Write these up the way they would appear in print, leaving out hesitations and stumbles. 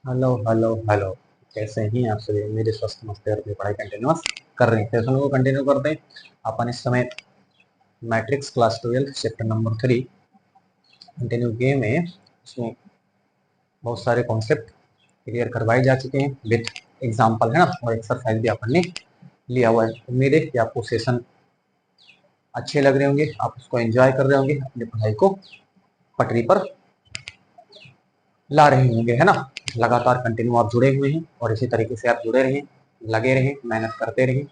Hello hello hello. कैसे हैं आप सभी? मेरे स्वस्थ मस्त और अपनी पढ़ाई कंटिन्यूस कर रहे हैं। सेशन को कंटिन्यू करते हैं। अपन इस समय matrix class 12 chapter number 3 continue किए में इसमें बहुत सारे कॉन्सेप्ट क्लियर करवाए जा चुके हैं विथ एग्जाम्पल, है ना, और एक्सरसाइज भी अपन ने लिया हुआ है। उम्मीद है कि आपको सेशन अच्छे लग रहे होंगे, आप उसको एंजॉय कर रहे होंगे, अपनी पढ़ाई को पटरी पर ला रहे होंगे, है ना। लगातार कंटिन्यू आप जुड़े हुए हैं और इसी तरीके से आप जुड़े रहें, लगे रहें, मेहनत करते रहें।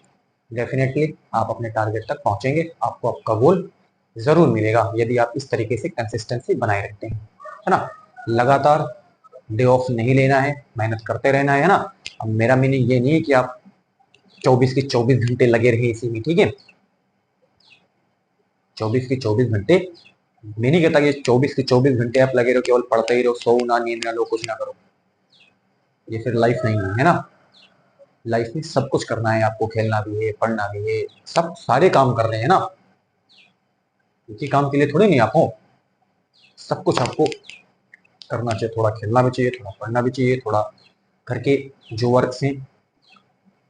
डेफिनेटली आप अपने टारगेट तक पहुंचेंगे, आपको आपका गोल जरूर मिलेगा यदि आप इस तरीके से कंसिस्टेंसी बनाए रखते हैं, है ना। लगातार डे ऑफ नहीं लेना है, मेहनत करते रहना है ना। अब मेरा मीनिंग ये नहीं है कि आप 24 के 24 घंटे लगे रहे इसी में, ठीक है। 24 के 24 घंटे मैं नहीं कहता कि 24 के 24 घंटे आप लगे रहो, केवल पढ़ते ही रहो, सो ना, नींद ना लो, कुछ ना करो। ये फिर लाइफ नहीं है ना। लाइफ में सब कुछ करना है आपको, खेलना भी है, पढ़ना भी है, सब सारे काम करने हैं ना। एक ही काम के लिए थोड़ी नहीं आप हो, सब कुछ आपको करना चाहिए। थोड़ा खेलना भी चाहिए, थोड़ा पढ़ना भी चाहिए, थोड़ा घर के जो वर्क हैं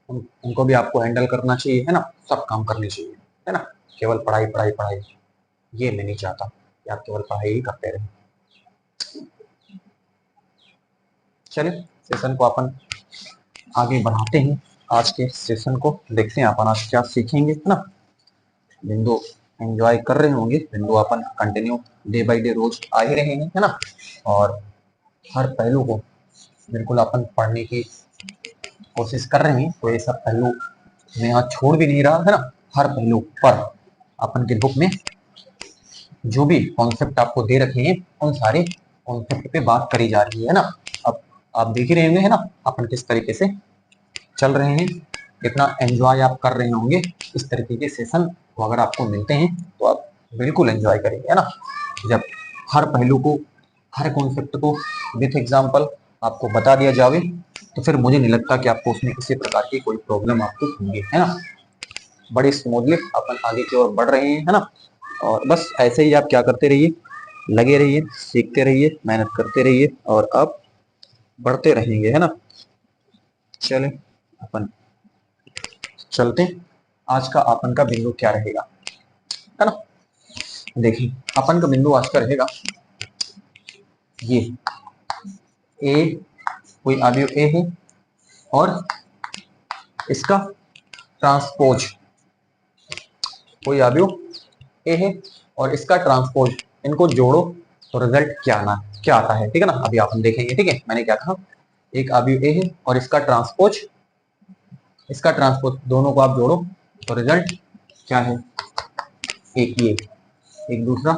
उनको भी आपको हैंडल करना चाहिए, है ना। सब काम करने चाहिए, है ना। केवल पढ़ाई पढ़ाई पढ़ाई, ये मैं नहीं चाहता कि आप केवल पढ़ाई ही करते रहें। चलिए सेशन को अपन आगे बढ़ाते हैं। आज के सेशन को देखते हैं अपन आज क्या सीखेंगे, है ना। बिंदु एंजॉय कर रहे होंगे, बिंदु अपन कंटिन्यू डे बाय डे रोज आ ही रहे हैं, है ना। और हर पहलू को बिल्कुल अपन पढ़ने की कोशिश कर रहे हैं, तो ये सब पहलू मैं यहाँ छोड़ भी नहीं रहा, है ना। हर पहलू पर अपन के बुक में जो भी कॉन्सेप्ट आपको दे रखे हैं उन सारे कॉन्सेप्ट पे बात करी जा रही है ना। अब आप देख ही रहे होंगे, है ना, अपन किस तरीके से चल रहे हैं, कितना एंजॉय आप कर रहे होंगे। इस तरीके के सेशन को अगर आपको मिलते हैं तो आप बिल्कुल एंजॉय करेंगे, है ना। जब हर पहलू को, हर कॉन्सेप्ट को विथ एग्जाम्पल आपको बता दिया जाए तो फिर मुझे नहीं लगता कि आपको उसमें किसी प्रकार की कोई प्रॉब्लम आपको होगी, है ना। बड़ी स्मूथली अपन आगे की ओर बढ़ रहे हैं, है ना। और बस ऐसे ही आप क्या करते रहिए, लगे रहिए, सीखते रहिए, मेहनत करते रहिए और आप बढ़ते रहेंगे, है ना। चले अपन चलते हैं। आज का अपन का बिंदु क्या रहेगा, है ना। देखिए अपन का बिंदु आज का रहेगा ये ए, कोई अवयव ए है और इसका ट्रांसपोज, कोई अवयव ए है और इसका ट्रांसपोज, इनको जोड़ो तो रिजल्ट क्या आता है, ठीक है ना। अभी आप देखेंगे, ठीक है। मैंने क्या कहा, एक अवयव ए है और इसका ट्रांसपोज, दोनों को आप जोड़ो तो रिजल्ट क्या है, एक ये, एक दूसरा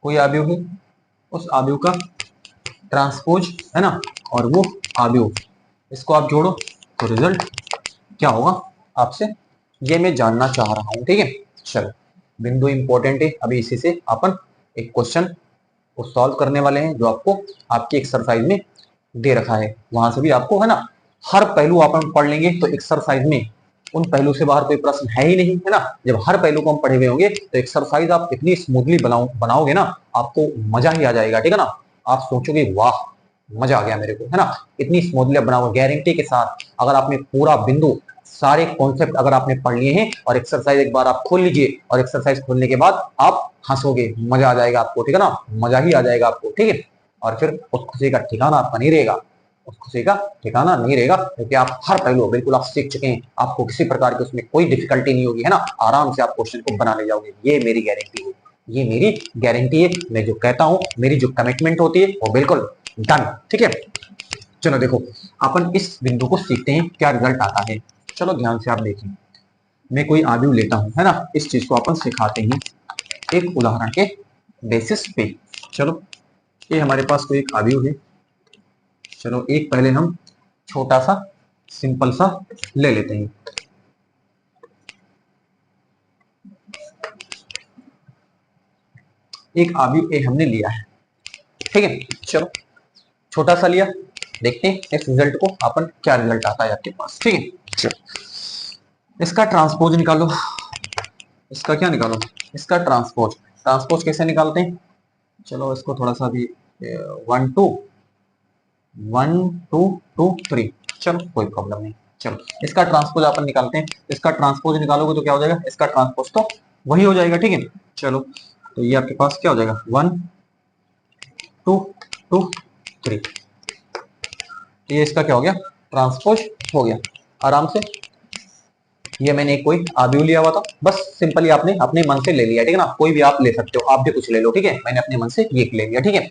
कोई अवयव है, उस अवयव का ट्रांसपोज, है ना, और वो अवयव, इसको आप जोड़ो तो रिजल्ट क्या होगा आपसे, ये मैं जानना चाह रहा हूं, ठीक है। चलो बिंदु इंपॉर्टेंट है, अभी इसी से अपन एक क्वेश्चन को सॉल्व करने वाले हैं जो आपको आपकी एक्सरसाइज में दे रखा है, वहां से भी आपको, है ना, हर पहलू अपन पढ़ लेंगे तो एक्सरसाइज में उन पहलू से बाहर कोई प्रश्न है ही नहीं, है ना। जब हर पहलू को हम पढ़े हुए होंगे तो एक्सरसाइज आप इतनी स्मूथली बनाओगे ना, आपको मजा ही आ जाएगा, ठीक है ना। आप सोचोगे वाह मजा आ गया मेरे को, है ना। इतनी स्मूथली बनाओगे गारंटी के साथ। अगर आपने पूरा बिंदु, सारे कॉन्सेप्ट अगर आपने पढ़ लिए हैं और एक्सरसाइज एक बार आप खोल लीजिए और एक्सरसाइज खोलने के बाद आप हंसोगे, मजा आ जाएगा आपको, ठीक है ना। मजा ही आ जाएगा आपको, ठीक है। और फिर उस खुशी का ठिकाना आपका नहीं रहेगा, उस खुशी का ठिकाना नहीं रहेगा क्योंकि आप हर पहलू बिल्कुल आप सीख चुके हैं, आपको किसी प्रकार की उसमें कोई डिफिकल्टी नहीं होगी, है ना। आराम से आप क्वेश्चन को बना ले जाओगे, ये मेरी गारंटी है, ये मेरी गारंटी है। मैं जो कहता हूं, मेरी जो कमिटमेंट होती है वो बिल्कुल डन, ठीक है। चलो देखो अपन इस बिंदु को सीखते हैं क्या रिजल्ट आता है। चलो ध्यान से आप देखिए, मैं कोई आयु लेता हूं, है ना, इस चीज को अपन सिखाते हैं एक उदाहरण के बेसिस पे। चलो ये हमारे पास कोई एक आयु है, चलो एक पहले हम छोटा सा सिंपल सा ले लेते हैं। एक आयु ए हमने लिया है, ठीक है। चलो छोटा सा लिया, देखते हैं इस रिजल्ट को अपन क्या रिजल्ट आता है आपके पास, ठीक है। चलो इसका ट्रांसपोज निकालो, इसका क्या निकालो, इसका ट्रांसपोज। ट्रांसपोज कैसे निकालते हैं, चलो इसको थोड़ा सा भी 1 2 1 2 2 3, चलो कोई प्रॉब्लम नहीं। चलो इसका ट्रांसपोज अपन निकालते हैं। इसका ट्रांसपोज निकालोगे तो क्या हो जाएगा, इसका ट्रांसपोज तो वही हो जाएगा, ठीक है। चलो तो ये आपके पास क्या हो जाएगा, 1 2 2 3, ये इसका क्या हो गया, ट्रांसपोज हो गया आराम से। ये मैंने कोई आबियो लिया हुआ था, बस सिंपली आपने अपने मन से ले लिया, ठीक है ना, कोई भी आप ले सकते हो, आप भी कुछ ले लो, ठीक है। मैंने अपने मन से ये ले लिया, ठीक है।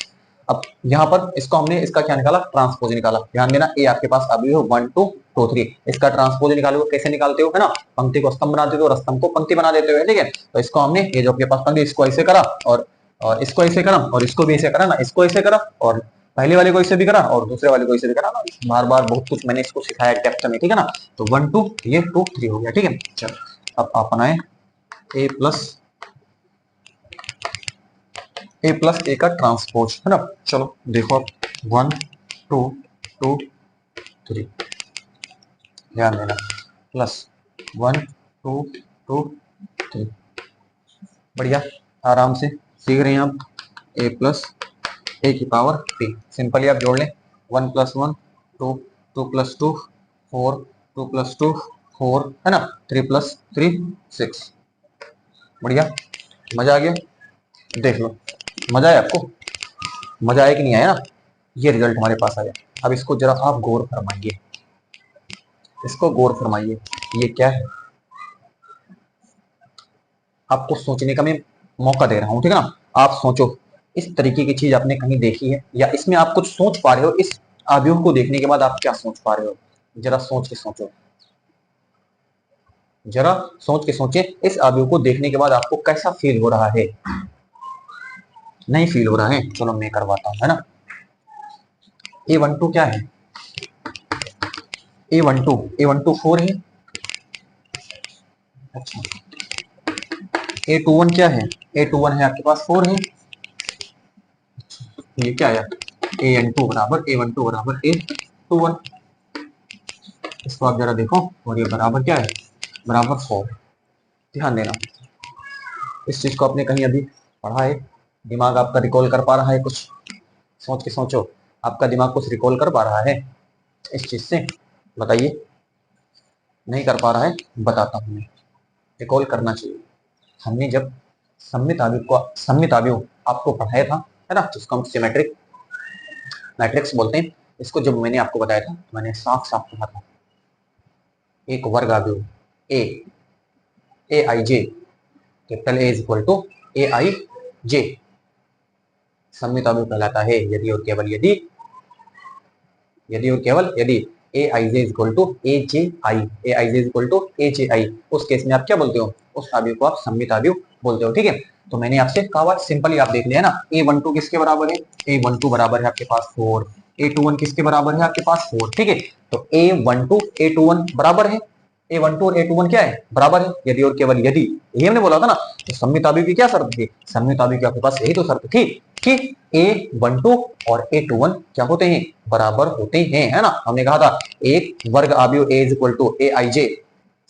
अब यहाँ पर इसको हमने इसका क्या निकाला, ट्रांसपोज निकाला। ध्यान देना, ये आपके पास आबियो 1 2 2 3, इसका ट्रांसपोज निकालोगे कैसे निकालते हो, है ना, पंक्ति को स्तंभ बना देते हो और स्तंभ को पंक्ति बना देते हो, ठीक है। तो इसको हमने, ये जो आपके पास पंक्ति, इसको ऐसे करा और इसको ऐसे करा और इसको भी ऐसे करा ना, इसको ऐसे करा और पहले वाले को इसे भी करा और दूसरे वाले को इसे भी करा ना, बार बार बहुत कुछ मैंने इसको सिखाया डेप्थ में, ठीक है ना। तो 1 2 ये 2 3 हो गया, ठीक है। चलो अब अपन आए ए प्लस ए का ट्रांसपोज, है ना। चलो देखो 1 2 2 3, ध्यान देना, प्लस 1 2 2 3, बढ़िया, आराम से सीख रहे हैं आप। ए प्लस ए की पावर टी, सिंपली आप जोड़ लें, 1 प्लस 1 2, 2 प्लस 2 4, 2 प्लस 2 4, है ना, 3 प्लस 3 6, बढ़िया, मजा आ गया। देख लो, मजा आया आपको, मजा आया कि नहीं आया ना, ये रिजल्ट हमारे पास आया। अब इसको जरा आप गौर फरमाइए, इसको गौर फरमाइए, ये क्या है, आपको सोचने का मैं मौका दे रहा हूं, ठीक है ना। आप सोचो, इस तरीके की चीज आपने कहीं देखी है या इसमें आप कुछ सोच पा रहे हो, इस आव्यूह को देखने के बाद आप क्या सोच पा रहे हो, जरा सोच के सोचो, जरा सोच के सोचे, इस आव्यूह को देखने के बाद आपको कैसा फील हो रहा है, नहीं फील हो रहा है, चलो मैं करवाता हूं, है ना। A12 क्या है, A12 4 है, अच्छा। A21 क्या है, A21 है आपके पास 4 है, ये क्या आया, A12 बराबर A12 बराबर A21, इसको आप जरा देखो, और ये बराबर क्या है, बराबर 4। ध्यान देना, इस चीज को आपने कहीं अभी पढ़ा है, दिमाग आपका रिकॉल कर पा रहा है कुछ, सोच के सोचो, आपका दिमाग कुछ रिकॉल कर पा रहा है इस चीज से, बताइए। नहीं कर पा रहा है, बताता हूं मैं, रिकॉल करना चाहिए। हमने जब सममित आव्यूह आपको पढ़ाया था, है ना, जिसको हम सिमेट्रिक मैट्रिक्स बोलते हैं, इसको जब मैंने आपको बताया था, मैंने साफ साफ कहा था, एक वर्ग आव्यूह a i j, capital A is equal to a i j, सममित आव्यूह कहलाता है यदि और केवल यदि, यदि a i j is equal to a j i, a i j is equal to a j i, उस केस में आप क्या बोलते हो, उस आव्यूह को आप सममित आव्यूह बोलते हो, ठीक है। तो मैंने आपसे कहा, सिंपली आप देख लिया ना, A12 किसके बराबर है, A12 बराबर है आपके पास 4, A21 किसके बराबर है आपके पास 4, ठीक है। तो A12 A21 बराबर है, A12 और A21 क्या है, बराबर है यदि और केवल यदि, ये हमने बोला था ना। तो सममित आव्यूह की क्या शर्त थी, सममित आव्यूह की आपके पास यही तो शर्त थी कि A12 और A21 क्या होते हैं, बराबर होते हैं, है ना। हमने कहा था एक वर्ग आव्यूह A is equal to a i j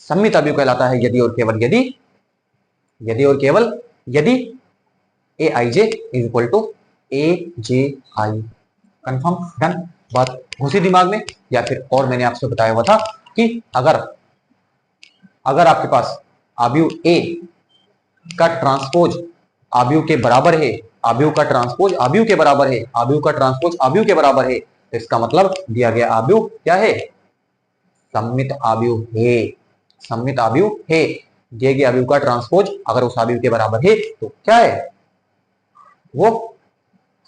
सममित आव्यूह कहलाता है यदि और केवल यदि, यदि और केवल यदि a i j is equal to a j i, confirm, done, बात घुसी दिमाग में। या फिर और मैंने आपसे बताया हुआ था कि अगर अगर आपके पास आव्यूह ए का ट्रांसपोज आव्यूह के बराबर है, आव्यूह का ट्रांसपोज आव्यूह के बराबर है, आव्यूह का ट्रांसपोज आव्यूह के बराबर है, तो इसका मतलब दिया गया आव्यूह क्या है, सममित आव्यूह है, सममित आव्यूह है। दिए गए आव्यूह का ट्रांसपोज अगर उस आव्यूह के बराबर है तो क्या है, वो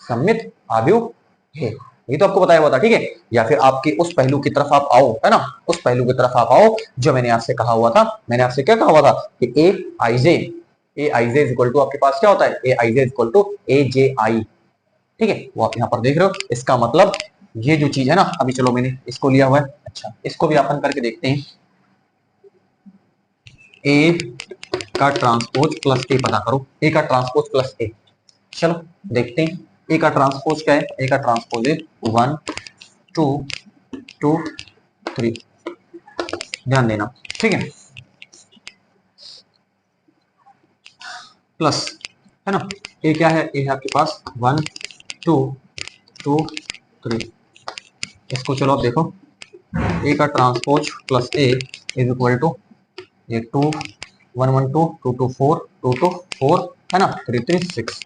सममित आव्यूह है। ये तो आपको बताया हुआ था, ठीक है। या फिर आपके उस पहलू की तरफ आप आओ, है ना, उस पहलू की तरफ आप आओ जो मैंने आपसे कहा हुआ था। मैंने आपसे क्या कहा हुआ था कि ए i j is equal to आपके पास क्या होता है, ए i j is equal to a j आई, ठीक है। वो आप यहाँ पर देख रहे हो, इसका मतलब ये जो चीज है ना, अभी चलो मैंने इसको लिया हुआ है, अच्छा इसको भी अपन करके देखते हैं। ए का ट्रांसपोज प्लस ए पता करो, ए का ट्रांसपोज प्लस ए, चलो देखते हैं। ए का ट्रांसपोज क्या है, ए का ट्रांसपोज है 1 2 2 3, ध्यान देना, ठीक है, प्लस, है ना। ए क्या है, ए है आपके पास 1 2 2 3। इसको चलो आप देखो, ए का transpose plus A is equal to ये 2 1 1 2 2 2 4 2 2 4 है ना, 3 3 6।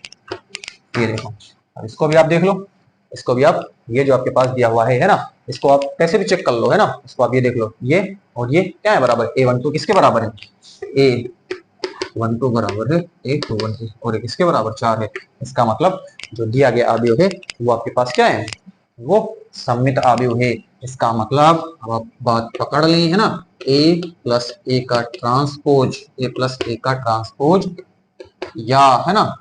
ये देखो, अब इसको भी आप देख लो, इसको भी आप, ये जो आपके पास दिया हुआ है ना, इसको आप कैसे भी चेक कर लो, है ना। इसको आप ये देख लो, ये और ये क्या है बराबर, a12 किसके बराबर है, a12 बराबर है a21 और एक इसके बराबर 4 है। इसका मतलब जो दिया गया अवयव है वो आपके पास क्या है, वो सममित अवयव है। इसका मतलब अब आप बात पकड़ ली है ना, a प्लस ए का ट्रांसपोज, a प्लस ए का ट्रांसपोज या है ना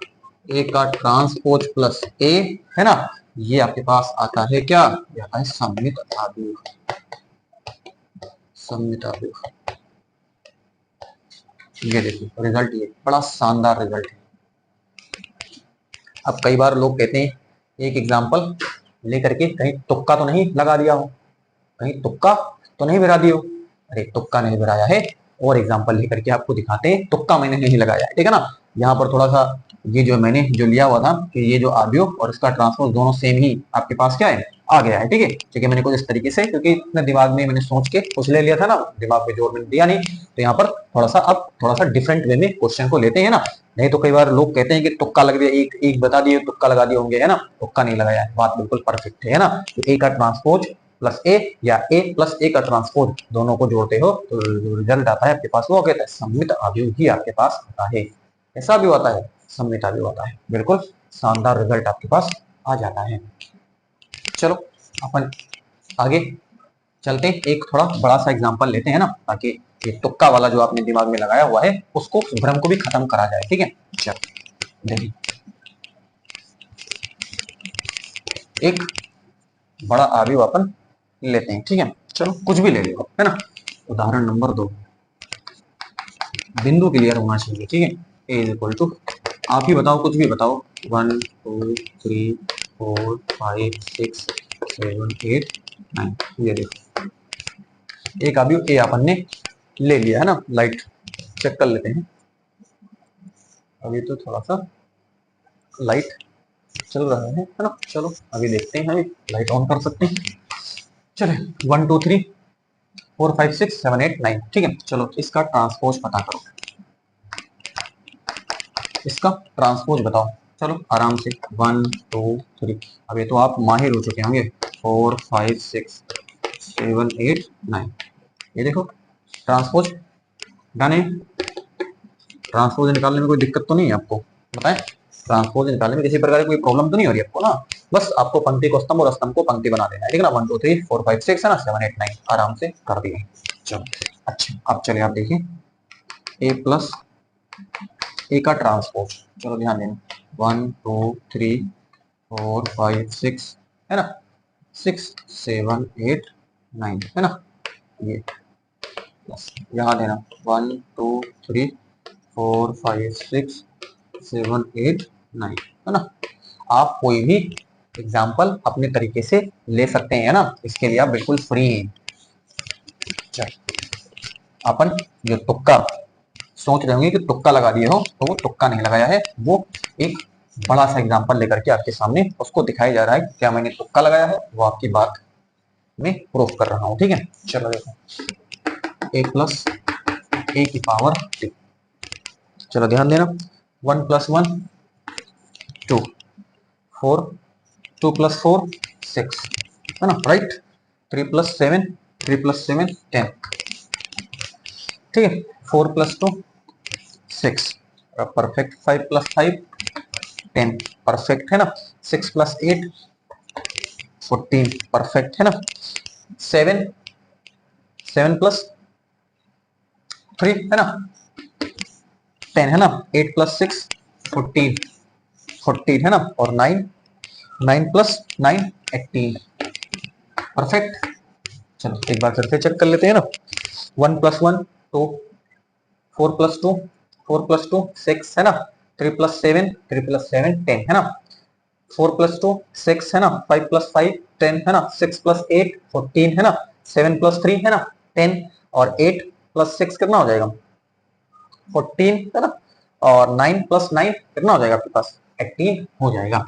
ए का ट्रांसपोज प्लस ए, है ना, ये आपके पास आता है क्या, ये आता है सममित अवयव, सममित अवयव। ये देखिए रिजल्ट, ये बड़ा शानदार रिजल्ट है। अब कई बार लोग कहते हैं एक एग्जांपल लेकर के कहीं तुक्का तो नहीं लगा दिया हो, कहीं तुक्का तो नहीं भिरा दियो। अरे तुक्का नहीं भिराया है, और एग्जांपल लेकर के आपको दिखाते हैं, तुक्का मैंने नहीं लगाया है, ठीक है ना। यहाँ पर थोड़ा सा ये जो मैंने जो लिया हुआ था कि ये जो अवयव और इसका ट्रांसपोज दोनों सेम ही आपके पास क्या है, आ गया है, ठीक है। ठीक है, मैंने कुछ इस तरीके से, क्योंकि अपने दिमाग में मैंने सोच के कुछ ले लिया था ना, दिमाग में जोर मैंने दिया नहीं, तो यहाँ पर थोड़ा सा अब थोड़ा सा डिफरेंट वे में क्वेश्चन को लेते हैं ना। नहीं तो कई बार लोग कहते हैं कि तुक्का लग दिया, एक एक बता दिए तुक्का लगा दिए होंगे, है ना, तुक्का नहीं लगाया है, बात बिल्कुल परफेक्ट है ना। तो ए का ट्रांसपोज प्लस ए या ए प्लस ए का ट्रांसपोज दोनों को जोड़ते हो तो जो रिजल्ट आता है आपके पास वो कहता है सममित अवयव ही आपके पास आता है। ऐसा भी होता है, सममित अवयव आता है, बिल्कुल शानदार रिजल्ट आपके पास आ जाता है। चलो अपन आगे चलते हैं, एक थोड़ा बड़ा सा एग्जांपल लेते हैं ना, ताकि ये तुक्का वाला जो आपने दिमाग में लगाया हुआ है उसको, भ्रम को भी खत्म करा जाए, ठीक है। चलो देखिए, एक बड़ा अवयव अपन लेते हैं, ठीक है। चलो कुछ भी ले लो, है ना। उदाहरण नंबर 2, बिंदु क्लियर होना चाहिए, ठीक है। ए इज इक्वल टू, आप ही बताओ, कुछ भी बताओ, 1 2 3 4 5 6 7 8 9। ये देखो एक अवयव ए अपन ने ले लिया है ना। लाइट चेक कर लेते हैं, अभी तो थोड़ा सा लाइट चल रहा है ना। चलो अभी देखते हैं, अभी लाइट ऑन कर सकते हैं। चले 1 2 3 4 5 6 7 8 9, ठीक है। चलो इसका ट्रांसपोज पता करो, इसका ट्रांसपोज बताओ, चलो आराम से 1 2 3। अब ये तो आप माहिर हो चुके होंगे, 4 5 6 7 8 9। ये देखो ट्रांसपोज गाने, ट्रांसपोज निकालने में कोई दिक्कत तो नहीं है आपको, बताएं। ट्रांसपोज निकालने में किसी प्रकार की कोई प्रॉब्लम तो नहीं हो रही आपको ना। बस आपको पंक्ति को स्तंभ और स्तंभ को पंक्ति बना देना है, ठीक है ना। 1 2 3 4 5 6 है ना, 7 8 9 आराम से कर दिए। चलो अच्छा, अब चलिए आप देखिए ए प्लस ए का ट्रांसपोज, चलो ध्यान देना, 1 2 3 4 5 6 है ना, 6 7 8 9 है ना। ये यहाँ देना 1 2 3 4 5 6 7 8 9 है ना। आप कोई भी एग्जाम्पल अपने तरीके से ले सकते हैं, है ना, इसके लिए आप बिल्कुल फ्री हैं। अपन जो तुक्का सोच रहे होंगे कि तुक्का लगा दिए हो, तो वो तुक्का नहीं लगाया है, वो एक बड़ा सा एग्जाम्पल लेकर के आपके सामने उसको दिखाया जा रहा है क्या मैंने तुक्का लगाया है, वो आपकी बात में प्रूफ कर रहा हूँ, ठीक है। चलो देखो ए प्लस ए की पावर 2, चलो ध्यान देना, 1 प्लस 1 2 4 2 प्लस 4 6 है ना, राइट। 3 प्लस 7 3 प्लस 7 10, ठीक है। 4 प्लस 2 6 परफेक्ट, 5 प्लस 5 10 परफेक्ट है ना, 6 प्लस 8 14 परफेक्ट है ना, 7 7 प्लस 3 है ना 10 है ना, 8 प्लस 6 14 14 है ना, और 9 9 प्लस 9 18 परफेक्ट। चलो एक बार फिर से चेक कर लेते हैं ना, 1 प्लस 1 2 4 प्लस 2 4 प्लस 2 6 है ना, 3 प्लस 7 3 प्लस 7 10 है ना, 4 प्लस 2 6 है ना, 5 प्लस 5 10 है ना, 6 प्लस 8 14 है ना, 7 प्लस 3 है ना 10, और 8 प्लस 6 कितना हो जाएगा 14 है ना, और 9 + 9 कितना हो जाएगा आपके पास, 18 हो जाएगा।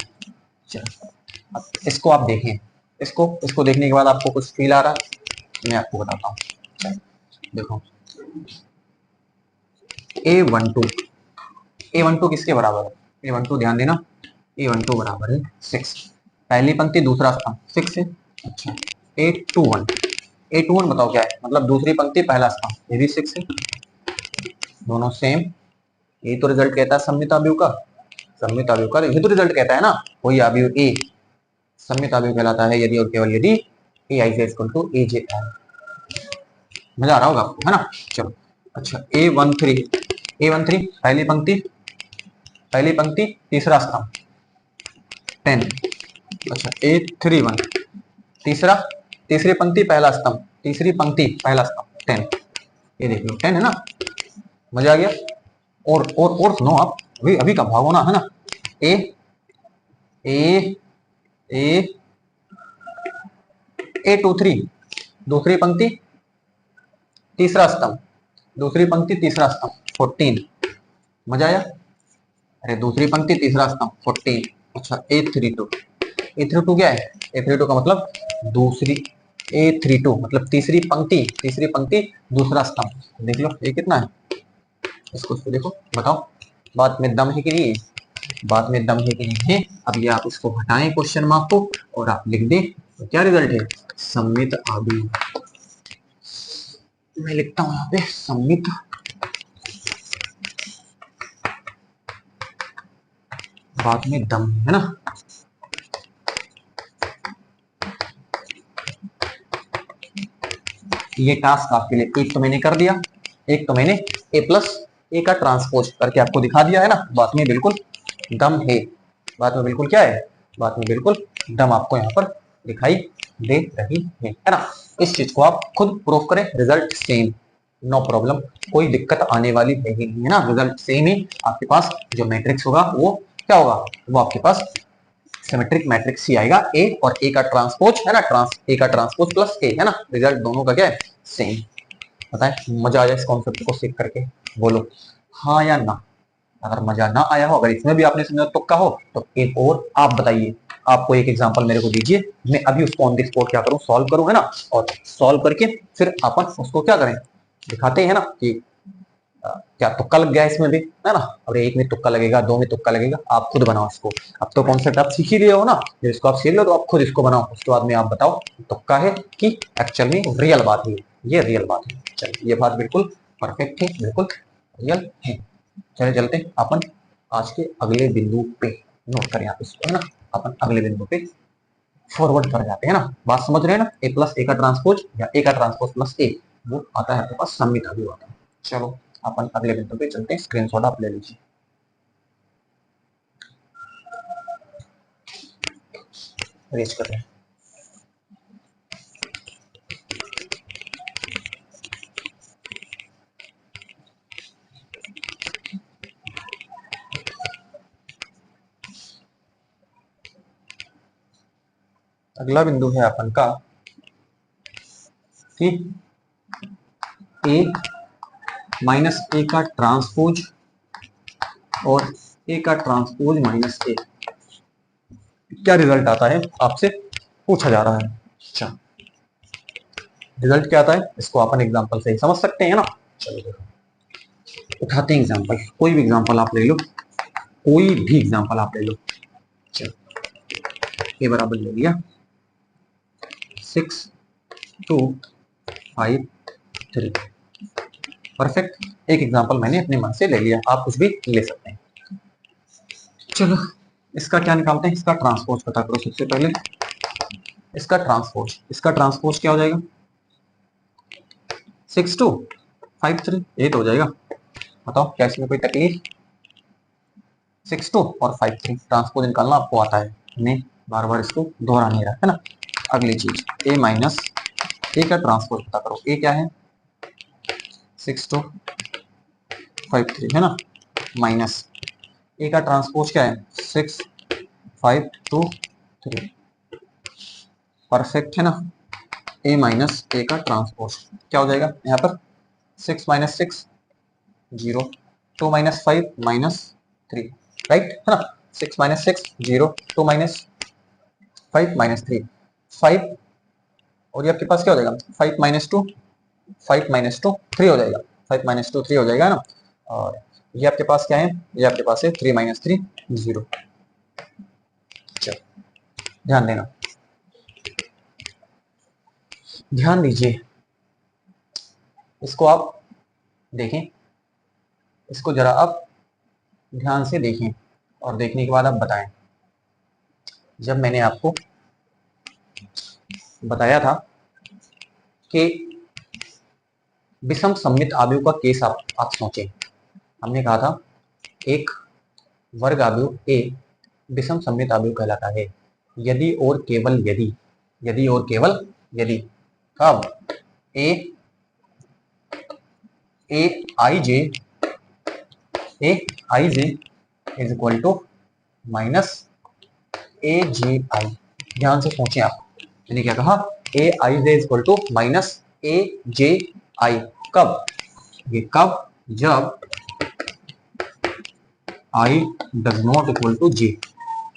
चलो अब इसको आप देखें, इसको देखने के बाद आपको कुछ फील आ रहा है, मैं आपको बताता हूँ। देखो A12 किसके बराबर है, A12 ध्यान देना, A12 बराबर है 6, पहली पंक्ति दूसरा स्तंभ 6 है। अच्छा A21 बताओ क्या है, मतलब दूसरी पंक्ति पहला स्तंभ, ये भी 6 है, दोनों सेम। ये तो रिजल्ट कहता है सममित अवयव का, सममित अवयव का ये तो रिजल्ट कहता है ना, वही अवयव A सममित अवयव कहलाता है यदि और केवल यदि AI = AJ है। मजा आ रहा होगा आपको, है ना। चलो अच्छा A13 पहली पंक्ति तीसरा स्तंभ 10। अच्छा A31 तीसरा तीसरी पंक्ति पहला स्तंभ, तीसरी पंक्ति पहला स्तंभ 10, ये देख लो 10 है ना, मजा आ गया। और सुनो आप, अभी अभी का भाग होना है ना। ए ए ए A23 दूसरी पंक्ति तीसरा स्तंभ, दूसरी पंक्ति तीसरा स्तंभ 14, मजा आया। अरे दूसरी पंक्ति तीसरा स्तंभ 14। अच्छा A32 क्या है, A32 का मतलब दूसरी, A32 मतलब तीसरी पंक्ति दूसरा स्तंभ, देख लो ये कितना है, इसको देखो बताओ, बात में दम है कि नहीं, बात में दम है कि नहीं है। अब ये आप इसको हटाएं क्वेश्चन मार्क को और आप लिख दें, तो क्या रिजल्ट है, सममित अवयव। मैं लिखता हूं यहाँ पे सममित बात में दम है ना। ये टास्क आपके लिए, एक तो मैंने कर दिया, एक तो मैंने A+A का ट्रांसपोज करके आपको दिखा दिया है ना, बात में बिल्कुल दम है, बात में बिल्कुल क्या है, बात में बिल्कुल दम आपको यहाँ पर दिखाई दे रही है ना। इस चीज को आप खुद प्रूफ करें, रिजल्ट सेम, नो प्रॉब्लम, कोई दिक्कत आने वाली है ही नहीं है ना, रिजल्ट सेम ही आपके पास जो मैट्रिक्स होगा वो क्या होगा, वो आपके पास सिमेट्रिक मैट्रिक्स ही आएगा, ए और ए का ट्रांसपोज है ना, ए का ट्रांसपोज प्लस ए है ना, रिजल्ट दोनों का क्या है, सेम। बताए मजा आ जाए इस कॉन्सेप्ट को सीख करके, बोलो हाँ या ना। अगर मजा ना आया हो, अगर इसमें भी आपने समझा तुक्का हो, तो एक और आप बताइए, आपको एक एग्जांपल मेरे को दीजिए, मैं अभी उसको ऑन द स्पॉट क्या करूं, सॉल्व करूं है ना, और सॉल्व करके फिर अपन उसको क्या करें, दिखाते हैं ना कि क्या तुक्का लग गया इसमें भी, है ना। और एक में तुक्का लगेगा, दो में तुक्का लगेगा, आप खुद बनाओ इसको। अब तो कॉन्सेप्ट आप सीख ही लिए हो ना, जब इसको आप सीख लो तो आप खुद इसको बनाओ, उसके बाद में आप बताओ तुक्का है कि एक्चुअल में रियल बात है, ये रियल बात है। चलिए ये बात बिल्कुल परफेक्ट है, बिल्कुल रियल है। चले चलते अपन आज के अगले बिंदु पे, नोट करें आप इसको, है ना, अपन अगले बिंदु पे फॉरवर्ड कर जाते हैं ना। बात समझ रहे हैं ना, A+A का ट्रांसपोज या A का ट्रांसपोज प्लस A, वो आता है आपके पास सममित अवयव आता है। चलो अपन अगले बिंदु पे चलते हैं, स्क्रीनशॉट आप ले लीजिए। रेज कर रहे हैं, अगला बिंदु है अपन का कि A का ट्रांसपोज और A का ट्रांसपोज माइनस A, क्या रिजल्ट आता है आपसे पूछा जा रहा है। अच्छा रिजल्ट क्या आता है, इसको अपन एग्जांपल से ही समझ सकते हैं ना। चलो देखो उठाते हैं एग्जांपल, कोई भी एग्जांपल आप ले लो, कोई भी एग्जांपल आप ले लो। चलो A बराबर ले लिया 6 2 5 3, परफेक्ट। एक एग्जांपल मैंने अपने मन से ले लिया, आप कुछ भी ले सकते हैं। चलो इसका क्या निकालते हैं, इसका ट्रांसपोज पता करो सबसे पहले, इसका ट्रांसपोज क्या हो जाएगा, 6 2 5 3, ये तो हो जाएगा। बताओ क्या इसमें कोई तकलीफ, 6 2 और 5 3 ट्रांसपोज निकालना आपको आता है, मैं बार बार इसको दोहरा नहीं रहा है ना। अगली चीज A माइनस A का ट्रांसपोज पता करो, A क्या है 6 2 5 3 है ना, माइनस A का ट्रांसपोज क्या है 6 5 2 3, परफेक्ट है ना। A माइनस A का ट्रांसपोज क्या हो जाएगा यहाँ पर, 6 - 6 0, 2 माइनस 5 माइनस 3, राइट है ना। 6 माइनस 6 0, 2 माइनस 5 माइनस 3 5, और ये आपके पास क्या हो जाएगा 5 माइनस 2, 5 माइनस 2 3 हो जाएगा, 5 माइनस 2 3 हो जाएगा ना। और ये आपके पास क्या है, ये आपके पास है 3 माइनस 3 0। चलो ध्यान देना, ध्यान दीजिए, इसको आप देखें, इसको जरा आप ध्यान से देखें और देखने के बाद आप बताएं। जब मैंने आपको बताया था कि विषम सममित आव्यूह का केस आप सोचें, हमने कहा था एक वर्ग आव्यूह ए विषम सममित आव्यूह कहलाता है यदि और केवल यदि, यदि और केवल यदि कब a i j is equal to minus a j i. ध्यान से सोचें आप, मैंने क्या कहा, a i j is equal to minus a j i. कब, ये कब, जब i does not equal to j,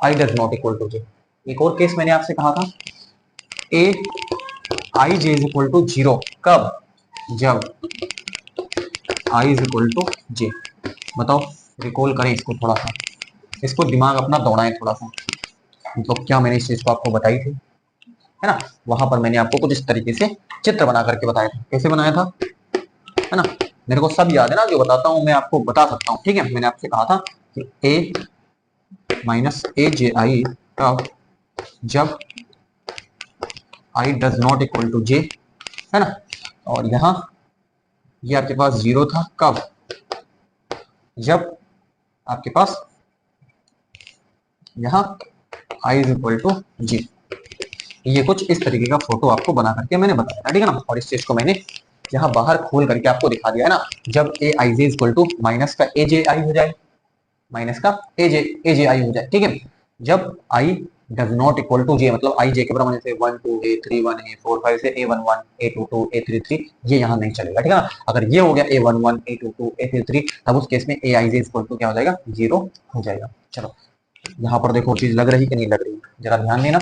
i does not equal to j. एक और केस मैंने आपसे कहा था a i j is equal to 0, कब, जब i is equal to j. बताओ, रिकॉल करें इसको थोड़ा सा, इसको दिमाग अपना दौड़ाएं थोड़ा सा, मतलब क्या मैंने इस चीज को आपको बताई थी, है ना। वहां पर मैंने आपको कुछ इस तरीके से चित्र बना करके बताया था, कैसे बनाया था, है ना। मेरे को सब याद है ना, जो बताता हूँ मैं आपको बता सकता हूँ, ठीक है। मैंने आपसे कहा था कि ए माइनस ए जे आई कब, जब i does not equal to j, है ना। और यहाँ ये आपके पास 0 था, कब, जब आपके पास यहाँ आई इज इक्वल टू जी। ये कुछ इस तरीके का फोटो आपको बना करके मैंने बताया था, ठीक है ना। और इस चीज को मैंने यहाँ बाहर खोल करके आपको दिखा दिया है ना। जब ए i J equal to minus का ए जे आई हो जाए, माइनस का ए जे आई हो जाए, ठीक है। जब i does not equal to j, मतलब आई जे के बराबर, जैसे 1 2 ए 3 1 ए 4 5 से ए 1 1 ए 2 2 ए 3 3, ये यहाँ नहीं चलेगा, ठीक है ना। अगर ये हो गया ए 1 1 ए 2 2 ए 3 3, तब उस केस में ए आई जे इक्वल टू क्या हो जाएगा, 0 हो जाएगा। चलो यहाँ पर देखो चीज लग रही कि नहीं लग रही, जरा ध्यान देना।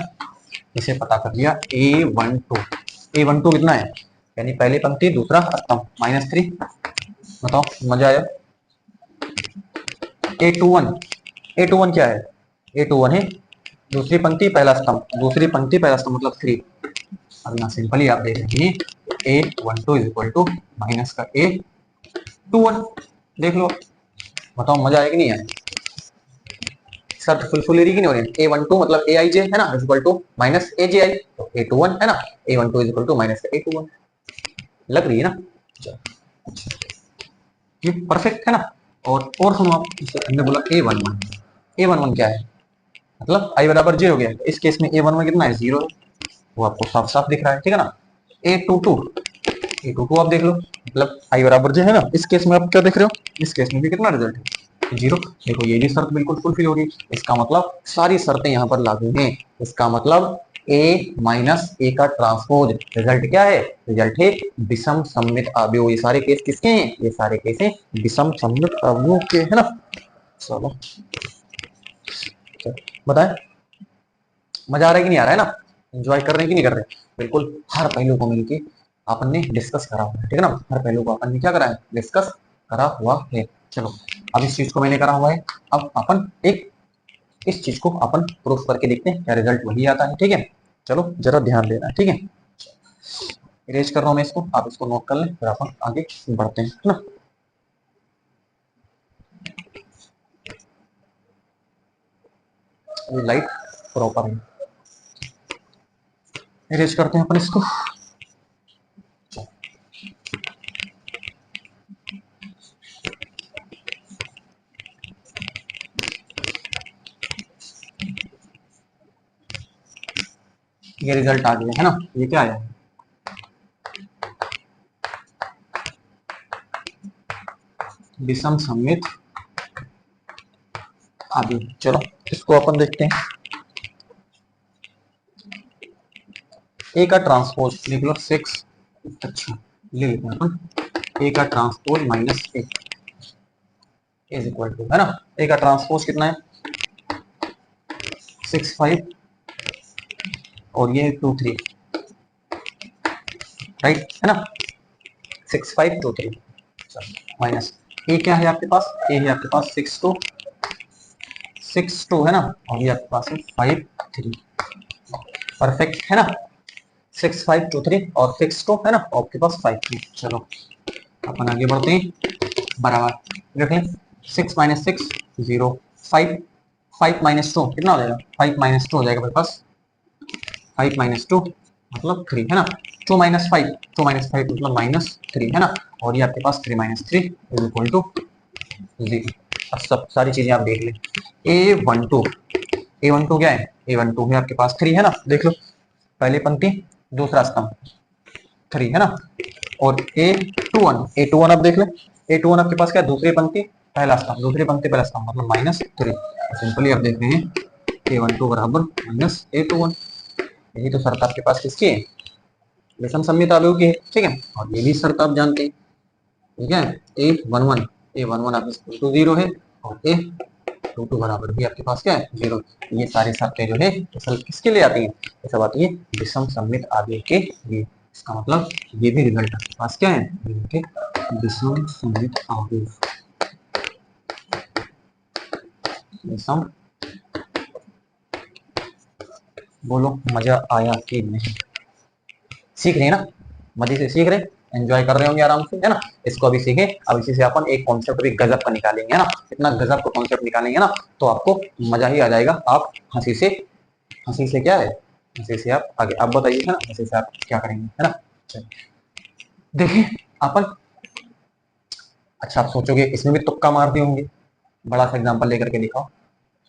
इसे पता कर लिया A12 कितना है, यानी पहली पंक्ति दूसरा स्तंभ -3। बताओ मजा आया। A21 क्या है, A21 है दूसरी पंक्ति पहला स्तंभ, दूसरी पंक्ति पहला स्तंभ मतलब 3। अब यहाँ सिंपली आप देख रहे हैं A12 is equal to minus का A21, देख लो। बताओ मजा आया कि नहीं आया, शर्त फुलफिल हो रही कि नहीं हो रही। A12 मतलब ए आई जे है ना, is equal to minus a j आई, तो A21 है ना, A12 is equal to minus का A21, लग रही है ना। अच्छा, ये परफेक्ट है ना। और सुनो आप, हमने बोला A11 क्या है, मतलब आई बराबर 0 हो गया, इस केस में A11 कितना है, 0 है, वो आपको साफ साफ दिख रहा है, ठीक है ना। A22 आप देख लो, मतलब आई बराबर जो है ना, इस केस में आप क्या देख रहे हो, इस केस में भी कितना रिजल्ट है, 0। देखो ये भी शर्त बिल्कुल फुलफिल होगी, इसका मतलब सारी शर्तें यहाँ पर लागू हैं। इसका मतलब A माइनस ए का ट्रांसपोज, रिजल्ट क्या है, रिजल्ट है विषम सममित आव्यूह। ये सारे केस किसके हैं, ये सारे केस हैं विषम सममित आव्यूह के, है ना। चलो बताएं, मजा आ रहा है कि नहीं आ रहा है ना, एंजॉय कर रहे हैं कि नहीं कर रहे। बिल्कुल हर पहलू को मिलके अपन ने डिस्कस करा हुआ है, ठीक है ना। हर पहलू को अपन ने क्या करा है, डिस्कस करा हुआ है। चलो अब इस चीज को मैंने करा हुआ है, अब अपन एक इस चीज को अपन प्रूफ करके देखते हैं, क्या रिजल्ट वही आता है, ठीक है। चलो जरा ध्यान देना, ठीक है। इरेज कर रहा हूं मैं इसको, आप इसको नोट कर लें, फिर अपन आगे बढ़ते हैं, है ना। लाइट प्रॉपर है, इरेज करते हैं अपन इसको। ये रिजल्ट आ गया है ना, ये क्या आया, विषम सममित आदि। चलो इसको अपन देखते हैं। ए का ट्रांसपोज लिख लो 6, अच्छा ले लेते हैं अपन, ए का ट्रांसपोज -1, इज इक्वल टू, है ना, ए का ट्रांसपोज कितना है 6 5 और ये 2 3, राइट, है ना, 6 5 2 3 माइनस ए क्या है आपके पास, ए है आपके पास 6 2 है ना, और ये आपके पास है 5 3, परफेक्ट है ना, 6 5 2 3 और 6 2 है ना, और आपके पास 5 3। चलो अपन आगे बढ़ते हैं, बराबर रख लें, 6 माइनस 6 0, 5 5 माइनस 2 कितना हो जाएगा, 5 माइनस 2 हो जाएगा मेरे पास, 5 माइनस 2 मतलब 3 है ना, 2 माइनस 5 2 माइनस 5 मतलब माइनस 3 है ना, और ये आपके पास 3 माइनस 3 इज इक्वल टू 0। अब सब सारी चीजें आप देख लें, ए12 क्या है, ए12 है आपके पास 3 है ना, देख लो पहली पंक्ति दूसरा स्तंभ 3 है ना, और ए21 आप देख ले, ए21 आपके पास क्या है, दूसरी पंक्ति पहला स्तंभ, दूसरी पंक्ति पहला स्तंभ मतलब माइनस 3। सिंपली आप देख रहे हैं ए12 बराबर माइनस ए21, यही तो शर्त आपके पास किसकी है, विषम सममित अवयव की है, ठीक है, और ये भी शर्त आप जानते हैं, ठीक है, ए11 आपके 0 है और ए22 बराबर भी आपके पास क्या है 0। ये सारी शर्तें जो है असल किसके लिए आती है, ये सब आती है विषम सममित आवेश के लिए। इसका मतलब ये भी रिजल्ट आपके पास क्या है, विषम सममित आवेश, विषम, बोलो मजा आया कि नहीं, सीख रहे हैं ना, मजे से सीख रहे, एंजॉय कर रहे होंगे आराम से, है ना, इसको अभी सीखे, अब इसी से अपन एक कॉन्सेप्ट भी गजब का निकालेंगे, है ना, इतना गजब का कॉन्सेप्ट निकालेंगे ना तो आपको मजा ही आ जाएगा, आप हंसी से क्या है, हंसी से आप आगे, आप बताइए, है ना, हंसी से आप क्या करेंगे, है ना। देखिए अपन, अच्छा आप सोचोगे इसमें भी तुक्का मार दिए होंगे, बड़ा सा एग्जांपल लेकर के दिखाओ,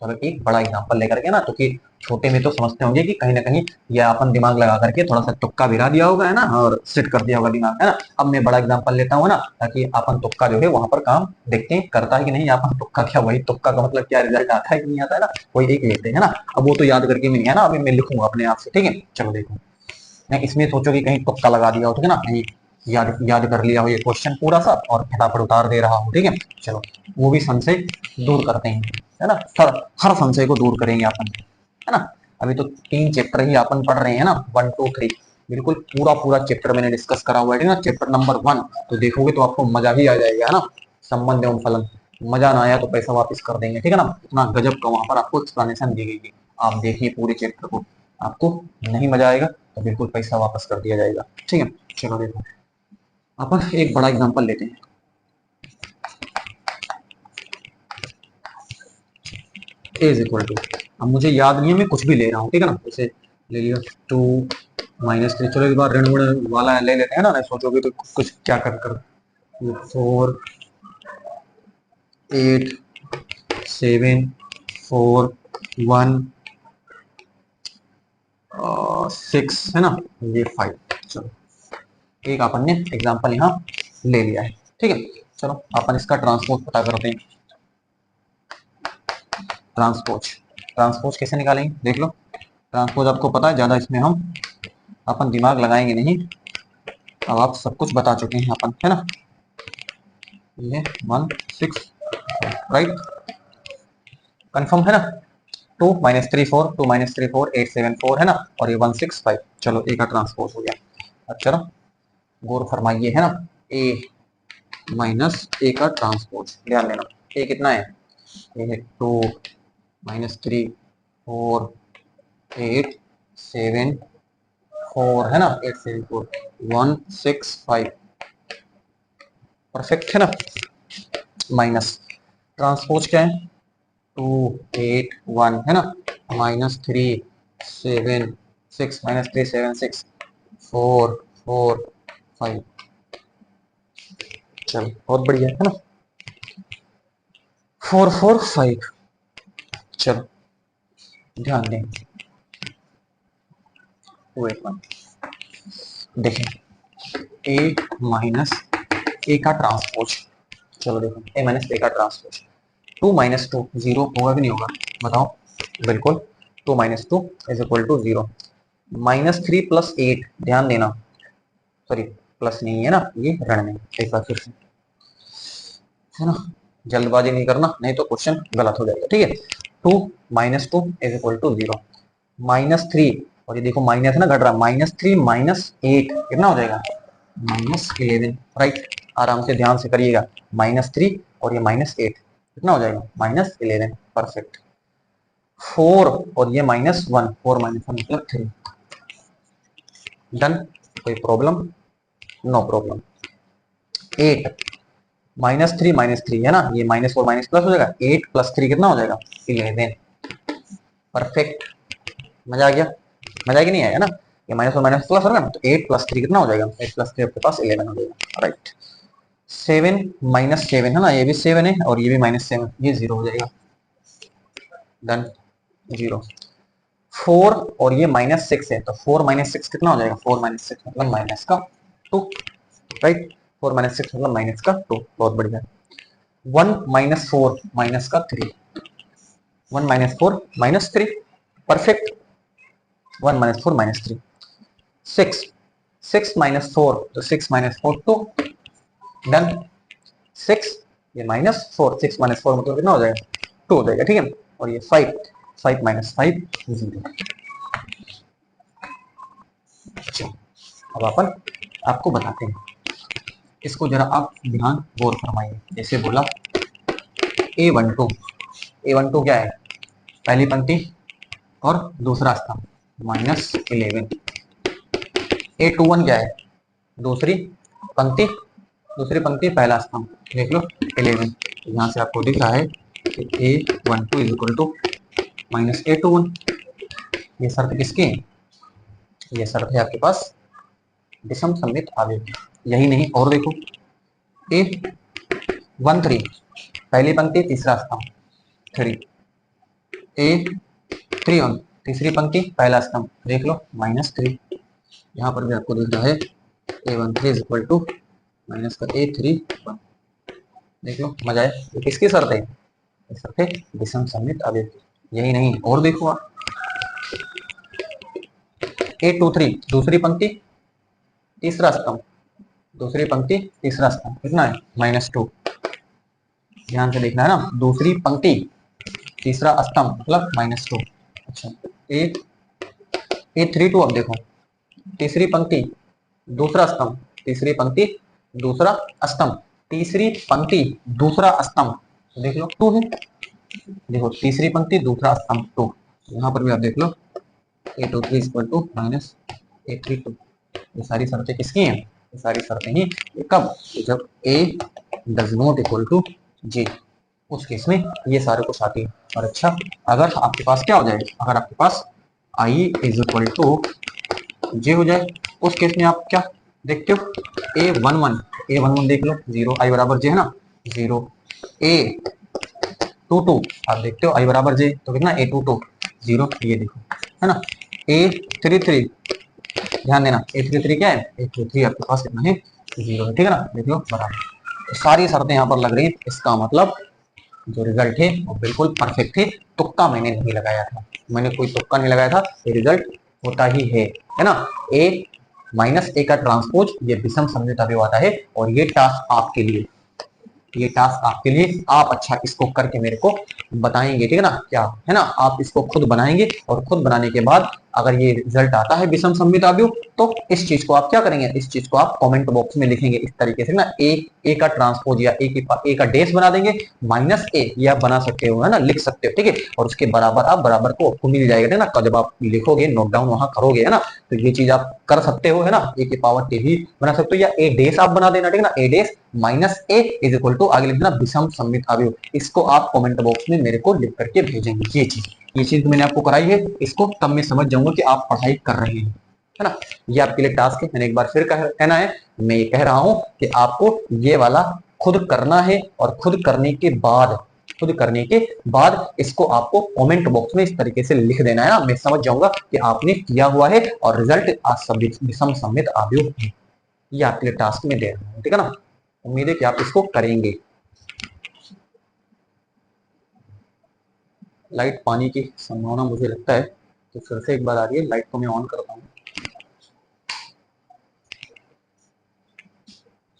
चलो एक बड़ा एग्जांपल लेकर के ना, तो कि छोटे में तो समझते होंगे कि कहीं ना कहीं ये अपन दिमाग लगा करके थोड़ा सा तुक्का भिरा दिया होगा, है ना, और सेट कर दिया होगा दिमाग, है ना। अब मैं बड़ा एग्जांपल लेता हूँ ना, ताकि अपन तुक्का जो है वहां पर काम देखते हैं करता है कि नहीं, अपन तुक्का क्या, वही तुक्का का मतलब क्या रिजल्ट आता है कि नहीं आता है ना, वही एक लेते हैं, है ना। अब वो तो याद करके भी नहीं है ना, अभी मैं लिखूंगा अपने आप से, ठीक है, चलो देखो, मैं इसमें सोचो कि कहीं तुक्का लगा दिया हो, ठीक है ना, कहीं याद याद कर लिया हो ये क्वेश्चन पूरा सा और फटाफट उतार दे रहा हो, ठीक है, चलो वो भी संशय दूर करते हैं, है ना, हर संशय को दूर करेंगे अपन, है ना। अभी तो 3 चैप्टर ही अपन पढ़ रहे हैं ना, 1 2 3, बिल्कुल पूरा पूरा चैप्टर मैंने डिस्कस करा हुआ है ना, चैप्टर नंबर 1 तो देखोगे तो आपको मजा ही आ जाएगा, है ना, संबंध एवं फलन, मजा ना आया तो पैसा वापस कर देंगे, ठीक है ना, इतना गजब का वहां पर आपको एक्सप्लेनेशन दी गई है, आप देखिए पूरे चैप्टर को, आपको नहीं मजा आएगा तो बिल्कुल पैसा वापस कर दिया जाएगा, ठीक है। चलो देखो अपन एक बड़ा एग्जांपल लेते हैं, ए इज इक्वल टू, अब मुझे याद नहीं है मैं कुछ भी ले रहा हूँ, ठीक है ना, जैसे ले लिया 2 माइनस 3, चलो इस बार ऋण गुण वाला ले लेते हैं ना, नहीं सोचोगे तो कुछ क्या कर कर 4 8 7 4 1 6 है ना, ये 5, चलो एक अपन ने एग्जांपल यहाँ ले लिया है, ठीक है। चलो अपन इसका ट्रांसपोज पता करते हैं, ट्रांसपोज ट्रांसपोज कैसे निकालेंगे देख लो, ट्रांसपोज आपको पता है, ज्यादा इसमें हम अपन दिमाग लगाएंगे नहीं, अब आप सब कुछ बता चुके हैं अपन, है ना, ये 1 6 राइट, कंफर्म है ना, 2 माइनस 3 4 2 माइनस 3 4 8 7 4 है ना, और ये 1 6 5, चलो ए का ट्रांसपोज हो गया। अब चलो गौर फरमाइए, है ना, ए माइनस ए का ट्रांसपोज, ध्यान देना, ए कितना है, ये है 2 माइनस 3 4 8 7 4 है ना, 8 7 4 1 6 5, परफेक्ट है ना, माइनस ट्रांसपोज क्या है 2 8 1 है ना, माइनस 3 7 6 माइनस 3 7 6 4 4 5, चलो बहुत बढ़िया है ना, 4 4 5, चलो ध्यान दें, वेट वन, देखें ए माइनस ए का ट्रांसपोज, चलो देखो ए माइनस ए का ट्रांसपोज, 2 माइनस 2 0 होगा कि नहीं होगा बताओ, बिल्कुल 2 minus 2 is equal to 0, minus 3 plus 8, ध्यान देना, सॉरी प्लस नहीं है ना, ये ऋण में, एक बार फिर से, है ना, जल्दबाजी नहीं करना, नहीं तो क्वेश्चन गलत हो जाएगा। ठीक है, 2 माइनस 2 इज इक्वल टू 0, -3, और ये देखो माइनस ना घट रहा, -3 -8 कितना हो जाएगा, -11, राइट। आराम से ध्यान से करिएगा, -3 और ये -8 कितना हो जाएगा, -11, परफेक्ट। 4 और ये -1, 4 -1 मतलब 3, डन। कोई प्रॉब्लम, नो प्रॉब्लम। 8 -3 है ना, ये -4 माइनस प्लस हो जाएगा, 8 + 3 कितना हो जाएगा, 11, परफेक्ट। मजा आ गया, मजा कि नहीं आया ना, ये -4 माइनस प्लस होगा ना, तो 8 + 3 कितना हो जाएगा, 8 + 3 आपके पास 11 हो जाएगा, राइट। 7 -7 है ना, ये भी 7 है और ये भी -7, ये 0 हो जाएगा, डन, 0। 4 और ये -6 है, तो 4 - 6 कितना हो जाएगा, 4 - 6 मतलब माइनस का 2, राइट। 4 - 6 मतलब माइनस का 2, बहुत बढ़िया। 1 - 4 माइनस का 3, 1 - 4 -3, परफेक्ट। 1 - 4 -3, 6 6 - 4 तो 6 - 4 2, डन। 6 ये -4, 6 - 4 मतलब कितना हो जाएगा, 2 हो जाएगा, ठीक है। और ये 5 5 - 5 0। अच्छा, अब अपन आपको बताते हैं, इसको जरा आप ध्यान गौर फरमाइए। जैसे बोला A12, A12 क्या है, पहली पंक्ति और दूसरा स्तंभ, -11। A21 क्या है, दूसरी पंक्ति, दूसरी पंक्ति पहला स्तंभ, देख लो 11। यहाँ से आपको दिख रहा है कि A12 is equal to -A21। ये शर्त किसकी है, ये शर्त है आपके पास विषम सममित आवेश। यही नहीं, और देखो A13 पहली पंक्ति तीसरा स्तंभ 3, A31 तीसरी पंक्ति पहला स्तंभ, देख लो -3। यहाँ पर भी आपको दिख रहा है A13 is equal to minus का A31, देख लो मजा है। ये किसकी शर्त है, शर्त है विषम सममित आवेश। यही नहीं, और देखो आप A23 दूसरी पंक्ति तीसरा स्तंभ, दूसरी पंक्ति तीसरा स्तंभ कितना है, -2। ध्यान से देखना है ना, दूसरी पंक्ति तीसरा स्तंभ मतलब -2। अच्छा, A32 अब देखो, तीसरी पंक्ति दूसरा स्तंभ, तीसरी पंक्ति दूसरा स्तंभ, तीसरी पंक्ति दूसरा स्तंभ, देख लो 2 है। देखो तीसरी पंक्ति दूसरा स्तंभ 2, यहाँ पर भी आप देख लो A23 इक्वल टू -A32। ये सारी शर्तें किसकी हैं, ये सारी शर्तें ही, ये कब, जब A does not equal to J, उस केस में ये सारे कुछ आती है। और अच्छा, अगर आपके पास क्या हो जाए, अगर आपके पास I is equal to J हो जाए, उस केस में आप क्या देखते हो, A11 देख लो 0, I बराबर J है ना 0। A22 आप देखते हो I बराबर J, तो कितना A22 0, ये देखो है ना। A33 ध्यान देना, A33 क्या है, A33 आपके पास कितना है 0 है, ठीक है ना, देख लो बराबर। तो सारी शर्तें यहाँ पर लग रही हैं, इसका मतलब जो रिजल्ट है वो बिल्कुल परफेक्ट है। तुक्का मैंने नहीं लगाया था, मैंने कोई तुक्का नहीं लगाया था, ये रिजल्ट होता ही है ना। A - A का ट्रांसपोज ये विषम सममित अवयव आता है, और ये टास्क आपके लिए, ये टास्क आपके लिए, आप अच्छा इसको करके मेरे को बताएंगे, ठीक है ना, क्या है ना, आप इसको खुद बनाएंगे, और खुद बनाने के बाद अगर ये रिजल्ट आता है विषम सममित अवयव, तो इस चीज को आप क्या करेंगे, इस चीज को आप कमेंट बॉक्स में लिखेंगे इस तरीके से ना, ए का ट्रांसपोज या ए का डेस बना देंगे, -A ये आप बना सकते हो है ना, लिख सकते हो, ठीक है। और उसके बराबर आप बराबर को आपको मिल जाएगा, ठीक है ना, जब आप लिखोगे नोट डाउन वहां करोगे है ना, तो ये चीज आप कर सकते हो है ना, ए की पावर टी भी बना सकते हो, या ए डेस आप बना देना, ठीक है ना, ए डेस -A इज इक्वल टू आगे लिखना विषम सममित अवयव। इसको आप कमेंट बॉक्स में मेरे को लिख करके भेजेंगे। ये चीज मैंने आपको कराई है, इसको तब मैं समझ जाऊंगा कि आप पढ़ाई कर रहे हैं, है ना। ये आपके लिए टास्क है, मैंने एक बार फिर कहना है, मैं ये कह रहा हूं कि आपको ये वाला खुद करना है, और खुद करने के बाद, खुद करने के बाद इसको आपको कमेंट बॉक्स में इस तरीके से लिख देना है ना, मैं समझ जाऊंगा कि आपने किया हुआ है, और रिजल्ट आज विषम सममित अवयव है। ये आपके लिए टास्क में दे रहा हूं, ठीक है ना। उम्मीद है कि आप इसको करेंगे। लाइट पानी की संभावना मुझे लगता है, तो फिर से एक बार आ रही है, लाइट को मैं ऑन करता हूँ।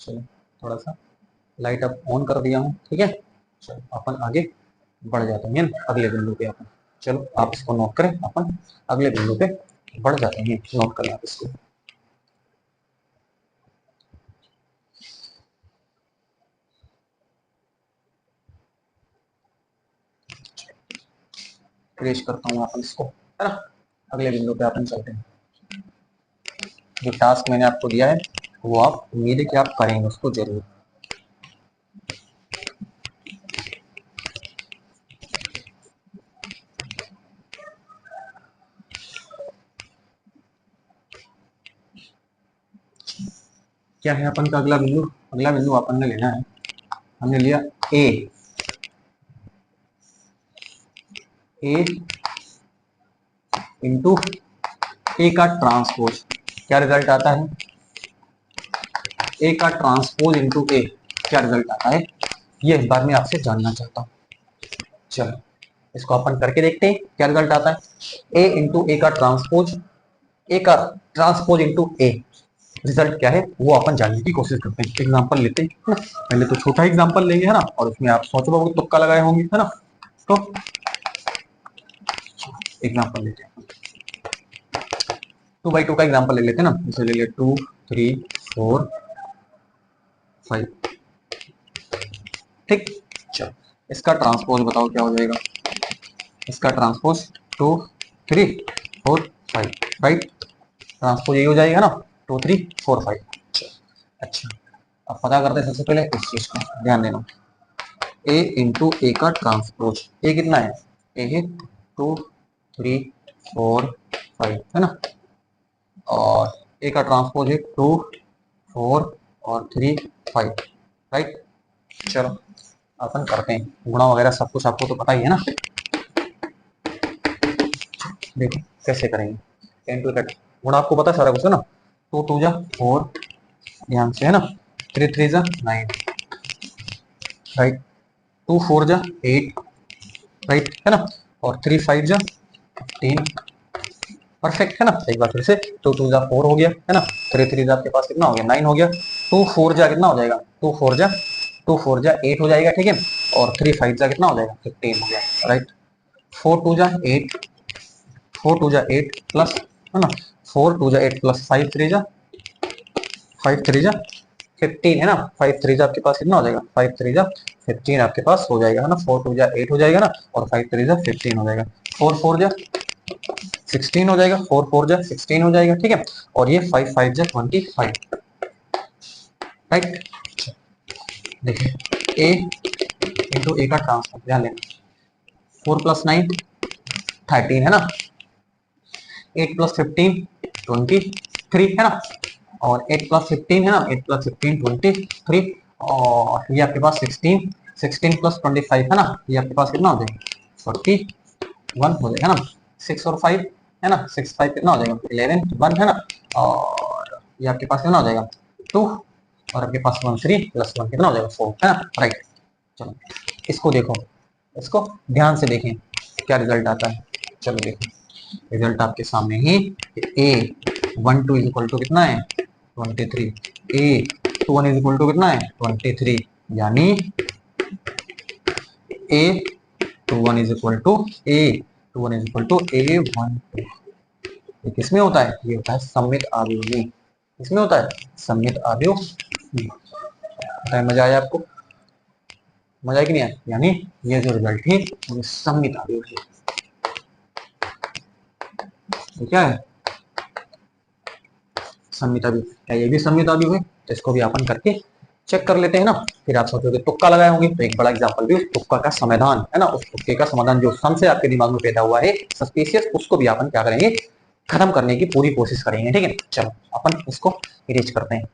चलो थोड़ा सा लाइट अब ऑन कर दिया हूँ, ठीक है। अपन आगे बढ़ जाते हैं अगले बिंदु पे अपन। चलो आप इसको नोट करें, अपन अगले बिंदु पे बढ़ जाते हैं। नोट करें आप इसको। फिनिश करता हूँ अपन इसको, है ना। अगले बिंदु पे अपन चलते हैं। जो टास्क मैंने आपको दिया है वो आप उम्मीद है कि आप करेंगे उसको जरूर। क्या है अपन का अगला बिंदु? अगला बिंदु अपन ने लेना है, हमने लिया ए इंटू ए का ट्रांसपोज। क्या रिजल्ट आता है? ए का ट्रांसपोज इंटू ए, क्या रिजल्ट आता है ये इस बार मैं आपसे जानना चाहता हूँ। चलो इसको अपन करके देखते हैं क्या रिजल्ट आता है। ए इंटू ए का ट्रांसपोज, ए का ट्रांसपोज इंटू ए, रिजल्ट क्या है वो अपन जानने की कोशिश करते हैं। एग्जांपल लेते हैं ना, पहले तो छोटा एग्जांपल लेंगे, है ना, और उसमें आप सोच रहे होंगे तुक्का लगाए होंगे, है ना। तो एग्जांपल लेते हैं, 2/2 का एग्जांपल ले लेते हैं ना। जैसे ले लिया 2 3 4 5, ठीक। चलो इसका ट्रांसपोज बताओ क्या हो जाएगा। इसका ट्रांसपोज 2 3 4 5, राइट। ट्रांसपोज यही हो जाएगा ना, 2 3 4 5। अच्छा अब पता करते हैं सबसे पहले इस चीज को, ध्यान देना। ए इंटू ए का ट्रांसपोज, ए कितना है? ए है 2 3 4 5, है ना। और ए का ट्रांसपोज है 2 4 और 3 5, राइट। चलो अपन करते हैं गुणा वगैरह सब कुछ आपको तो पता ही है ना। देखो कैसे करेंगे। टेन टू कट गुणा आपको पता सारा कुछ है ना। 2 2 जा 4, ध्यान से, है ना। 3 3 जा 9, राइट। 2 4 जा 8, राइट, है ना। और 3 5 जा 15, परफेक्ट, है ना। एक बार फिर से 2 2 जा 4 हो गया, है ना। 3 3 जा आपके पास कितना हो गया? 9 हो गया। 2 4 जा कितना हो जाएगा? 2 4 जा 8 हो जाएगा, ठीक है। और 3 5 जा कितना हो जाएगा? 15 हो गया, राइट। 4 2 जा 8, 4 2 जा 8 प्लस, है ना। 4 2 जा 8 प्लस 5 3 जा 15, है ना। 5 3 जा आपके पास कितना हो जाएगा? 5 3 जा 15 आपके पास हो जाएगा, है ना। 4 2 जा 8 हो जाएगा ना, और 5 3 जा 15 हो जाएगा। 4 4 जा 16 हो जाएगा, 4 4 जा 16 हो जाएगा, ठीक है। और ये 5 5 जा 25, राइट। देखिए ए इंटू ए का ट्रांसफर, ध्यान देना। 4 प्लस 9 13, है ना। 8 प्लस 15 23, है ना। और 8 प्लस 15 है ना, 8 प्लस 15 23, और ये आपके पास 16 16 प्लस 25, है ना। ये आपके पास कितना हो जाएगा? 41 हो जाएगा ना। 6 और 5, है ना। 6 5 कितना हो जाएगा? 11 1, है ना। और ये आपके पास कितना हो जाएगा? 2, और आपके पास 1 3 प्लस 1 कितना हो जाएगा? 4, है ना, राइट। चलो इसको देखो, इसको ध्यान से देखें क्या रिजल्ट आता है। चलो देखो रिजल्ट आपके सामने ही। ए 1 2 इज इक्वल टू कितना है? 23। ए 2 1 इज इक्वल टू कितना है? 23। यानी a 2 1 is equal to a 2 1 is equal to a 1 2। ये किसमें होता है? ये होता है सममित आव्यूह में। किसमें होता है? सममित आव्यूह। मजा आया आपको? मजा आया कि नहीं आया? यानी ये जो रिजल्ट है वो सममित आव्यूह है। तो क्या है? सममित आव्यूह। क्या ये भी सममित आव्यूह है? तो इसको भी अपन करके चेक कर लेते हैं ना। फिर आप सोचोगे तुक्का लगाए होंगे, तो एक बड़ा एग्जांपल भी उस तुक्का का समाधान, है ना। उस तुक्के का समाधान जो सम से आपके दिमाग में पैदा हुआ है सस्पिशियस, उसको भी अपन क्या करेंगे? खत्म करने की पूरी कोशिश करेंगे, ठीक है। चलो अपन इसको इरेज करते हैं।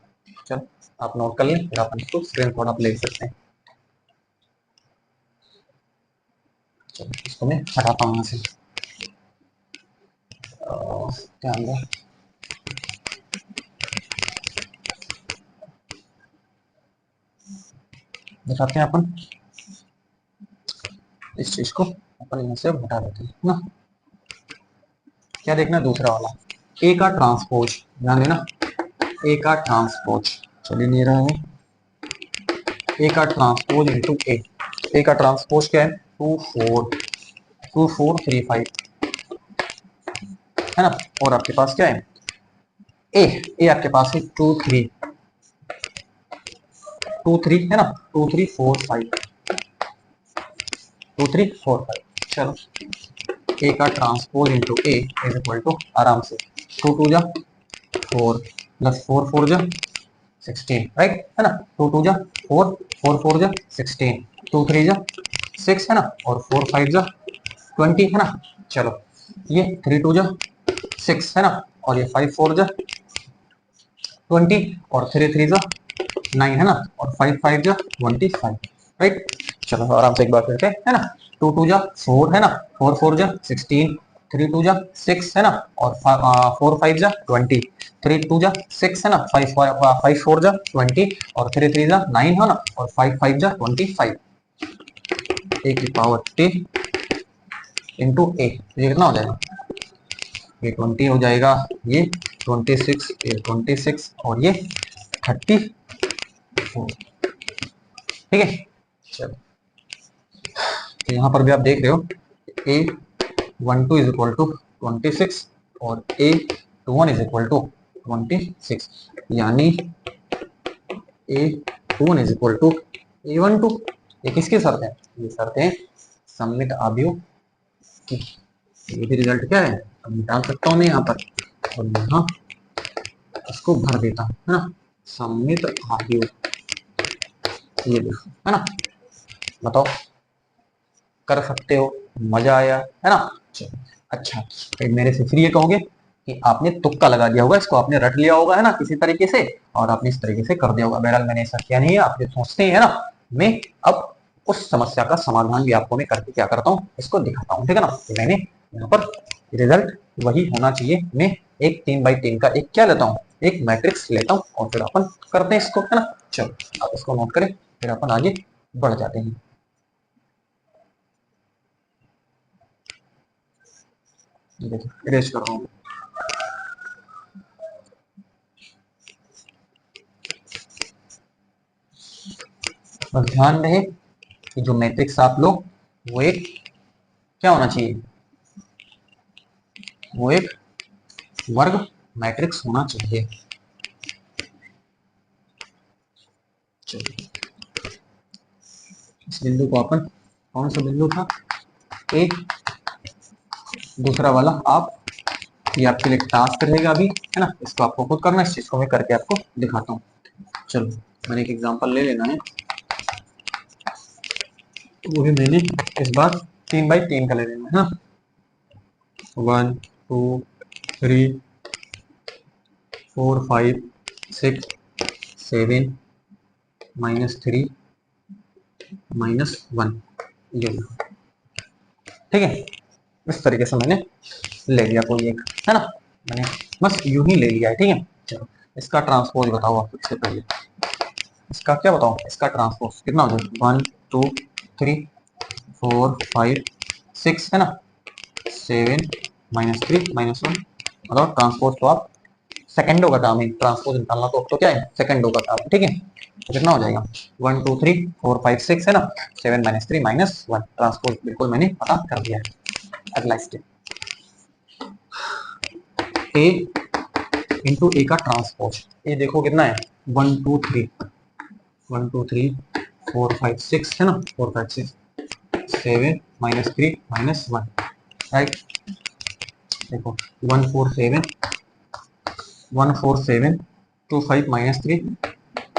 चलो आप नोट कर लें, फिर अपन इसको स्क्रीन शॉट आप ले सकते हैं। चलो इसको मैं हटाता हूँ यहाँ से। ध्यान दो, दिखाते हैं अपन इस चीज को, अपन यहाँ से हटा देते हैं ना। क्या देखना? दूसरा वाला ए का ट्रांसपोज, ध्यान देना। ए का ट्रांसपोज चलिए नहीं रहा है। ए का ट्रांसपोज इंटू ए, ए का ट्रांसपोज क्या है, 2435 है ना। और आपके पास क्या है, ए आपके पास है 23 है ना, 2345। चलो ए का transpose into A is equal to आराम से 2 2 जा 4 प्लस 4 4 जा 16, राइट है ना। 2 2 जा 4 4 4 जा 16, 2 3 जा 6 है ना, और 4 5 जा 20 है ना। चलो ये 3 2 जा 6 है ना, और ये 5 4 जा 20, और 3 3 जा 9 है ना, और 5 5 जा 25, राइट। चलो आराम से एक बार करके है ना, 2 2 जा 4 है ना, 4 4 जा 16, 3 2 जा 6 है ना, और 4 5 जा 20, 3 2 जा 6 है ना, 5 4 जा 20, और 3 3 जा 9 है ना, और 5 5 जा 25, ए की पावर 10 इंटू ए, ये कितना हो जाएगा, ये 20 हो जाएगा, ये 26, ये 26, और ये 34, ठीक है। चलो तो यहाँ पर भी आप देख रहे हो ए 12 इज इक्वल टू 26 और ए 21 इज इक्वल टू 26, यानी ए 21 इज इक्वल टू ए 12। ये किसकी शर्त है, ये शर्त है सममित आव्यूह की। ये भी रिजल्ट क्या है, अब निकाल सकता हूँ मैं यहाँ पर, और यहाँ इसको भर देता हूँ है ना, सममित आव्यूह, ये देखो है ना। बताओ कर सकते हो, मजा आया है ना। अच्छा फिर मेरे से फिर ये कहोगे कि आपने तुक्का लगा दिया होगा, इसको आपने रट लिया होगा है ना किसी तरीके से, और आपने इस तरीके से कर दिया होगा। बहरहाल मैंने ऐसा किया नहीं है, आप जो सोचते हैं ना, मैं अब उस समस्या का समाधान भी आपको मैं करके क्या करता हूँ, इसको दिखाता हूँ, ठीक है ना। तो मैंने यहाँ पर रिजल्ट वही होना चाहिए, मैं एक 3x3 का एक क्या लेता हूँ, एक मैट्रिक्स लेता हूँ, और फिर अपन करते हैं इसको है ना। चलो आप इसको नोट करें, फिर अपन आगे बढ़ जाते हैं। देखिए इरेज कर रहा हूँ, बस ध्यान रहे कि जो मैट्रिक्स आप लो वो एक क्या होना चाहिए, वो एक वर्ग मैट्रिक्स होना चाहिए। चलिए इस बिंदु को अपन, कौन सा बिंदु था, ए, दूसरा वाला आप, ये आपके लिए टास्क रहेगा अभी है ना, इसको आपको खुद करना है, इस चीज को मैं करके आपको दिखाता हूँ। चलो मैंने एक एग्जांपल ले लेना है, वो भी मैंने इस बार 3x3 का ले लेना है ना, 1 2 3 4 5 6 7 -3 -1, ये ठीक है। इस तरीके से मैंने ले लिया कोई एक है ना, मैंने बस यूं ही ले लिया है, ठीक है। चलो इसका ट्रांसपोज बताओ आप, इससे पहले इसका क्या बताओ, इसका ट्रांसपोज कितना हो जाएगा, 1 2 3 4 5 6 है ना, 7 -3 -1, मतलब ट्रांसपोज तो आप सेकंडों का काम है, ट्रांसपोज निकालना तो क्या है, सेकंडों का काम, ठीक है। तो कितना हो जाएगा, 1 2 3 4 5 6 है ना, 7 -3 -1, ट्रांसपोज बिल्कुल मैंने पता कर दिया है। अगला स्टेप, ए इंटू ए का ट्रांसपोज, ये देखो कितना है, 1 2 3 1 2 3 4 5 6 है ना, 4 5 6 7 -3 -1, राइट। देखो 1 4 7 1 4 7 2 5 -3